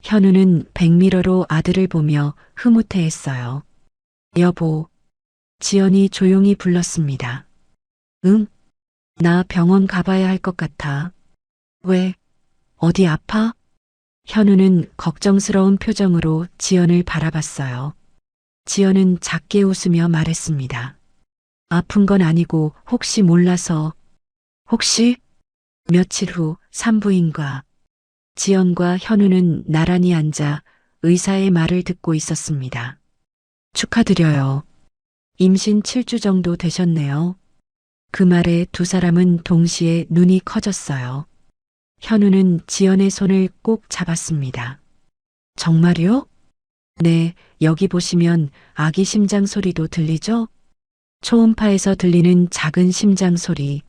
현우는 백미러로 아들을 보며 흐뭇해했어요. 여보. 지연이 조용히 불렀습니다. 응? 나 병원 가봐야 할 것 같아. 왜? 어디 아파? 현우는 걱정스러운 표정으로 지연을 바라봤어요. 지연은 작게 웃으며 말했습니다. 아픈 건 아니고 혹시 몰라서. 혹시? 며칠 후 산부인과. 지연과 현우는 나란히 앉아 의사의 말을 듣고 있었습니다. 축하드려요. 임신 7주 정도 되셨네요. 그 말에 두 사람은 동시에 눈이 커졌어요. 현우는 지연의 손을 꼭 잡았습니다. 정말요? 네, 여기 보시면 아기 심장 소리도 들리죠? 초음파에서 들리는 작은 심장 소리.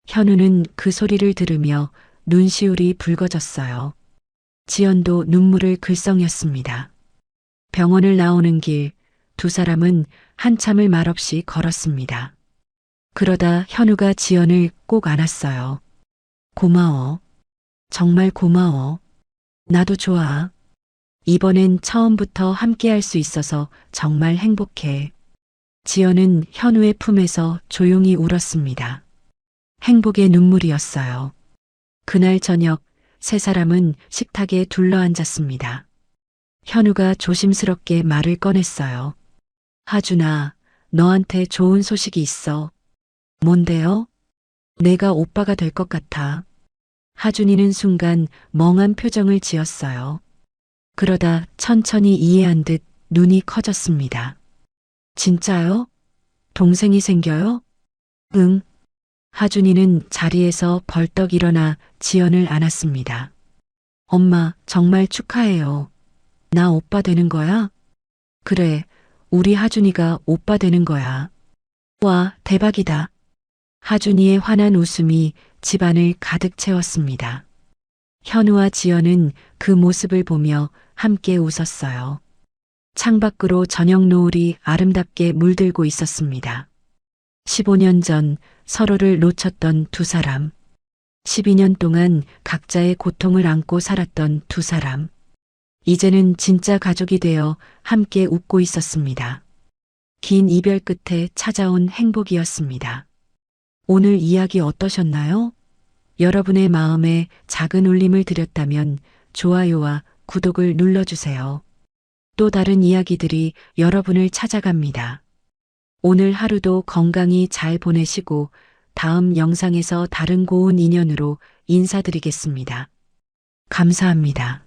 현우는 그 소리를 들으며 눈시울이 붉어졌어요. 지연도 눈물을 글썽였습니다. 병원을 나오는 길, 두 사람은 한참을 말없이 걸었습니다. 그러다 현우가 지연을 꼭 안았어요. 고마워. 정말 고마워. 나도 좋아. 이번엔 처음부터 함께 할 수 있어서 정말 행복해. 지연은 현우의 품에서 조용히 울었습니다. 행복의 눈물이었어요. 그날 저녁 세 사람은 식탁에 둘러앉았습니다. 현우가 조심스럽게 말을 꺼냈어요. 하준아, 너한테 좋은 소식이 있어. 뭔데요? 내가 오빠가 될 것 같아. 하준이는 순간 멍한 표정을 지었어요. 그러다 천천히 이해한 듯 눈이 커졌습니다. 진짜요? 동생이 생겨요? 응. 하준이는 자리에서 벌떡 일어나 지연을 안았습니다. 엄마, 정말 축하해요. 나 오빠 되는 거야? 그래, 우리 하준이가 오빠 되는 거야. 와, 대박이다. 하준이의 환한 웃음이 집안을 가득 채웠습니다. 현우와 지연은 그 모습을 보며 함께 웃었어요. 창밖으로 저녁 노을이 아름답게 물들고 있었습니다. 15년 전 서로를 놓쳤던 두 사람. 12년 동안 각자의 고통을 안고 살았던 두 사람. 이제는 진짜 가족이 되어 함께 웃고 있었습니다. 긴 이별 끝에 찾아온 행복이었습니다. 오늘 이야기 어떠셨나요? 여러분의 마음에 작은 울림을 드렸다면 좋아요와 구독을 눌러주세요. 또 다른 이야기들이 여러분을 찾아갑니다. 오늘 하루도 건강히 잘 보내시고 다음 영상에서 다른 고운 인연으로 인사드리겠습니다. 감사합니다.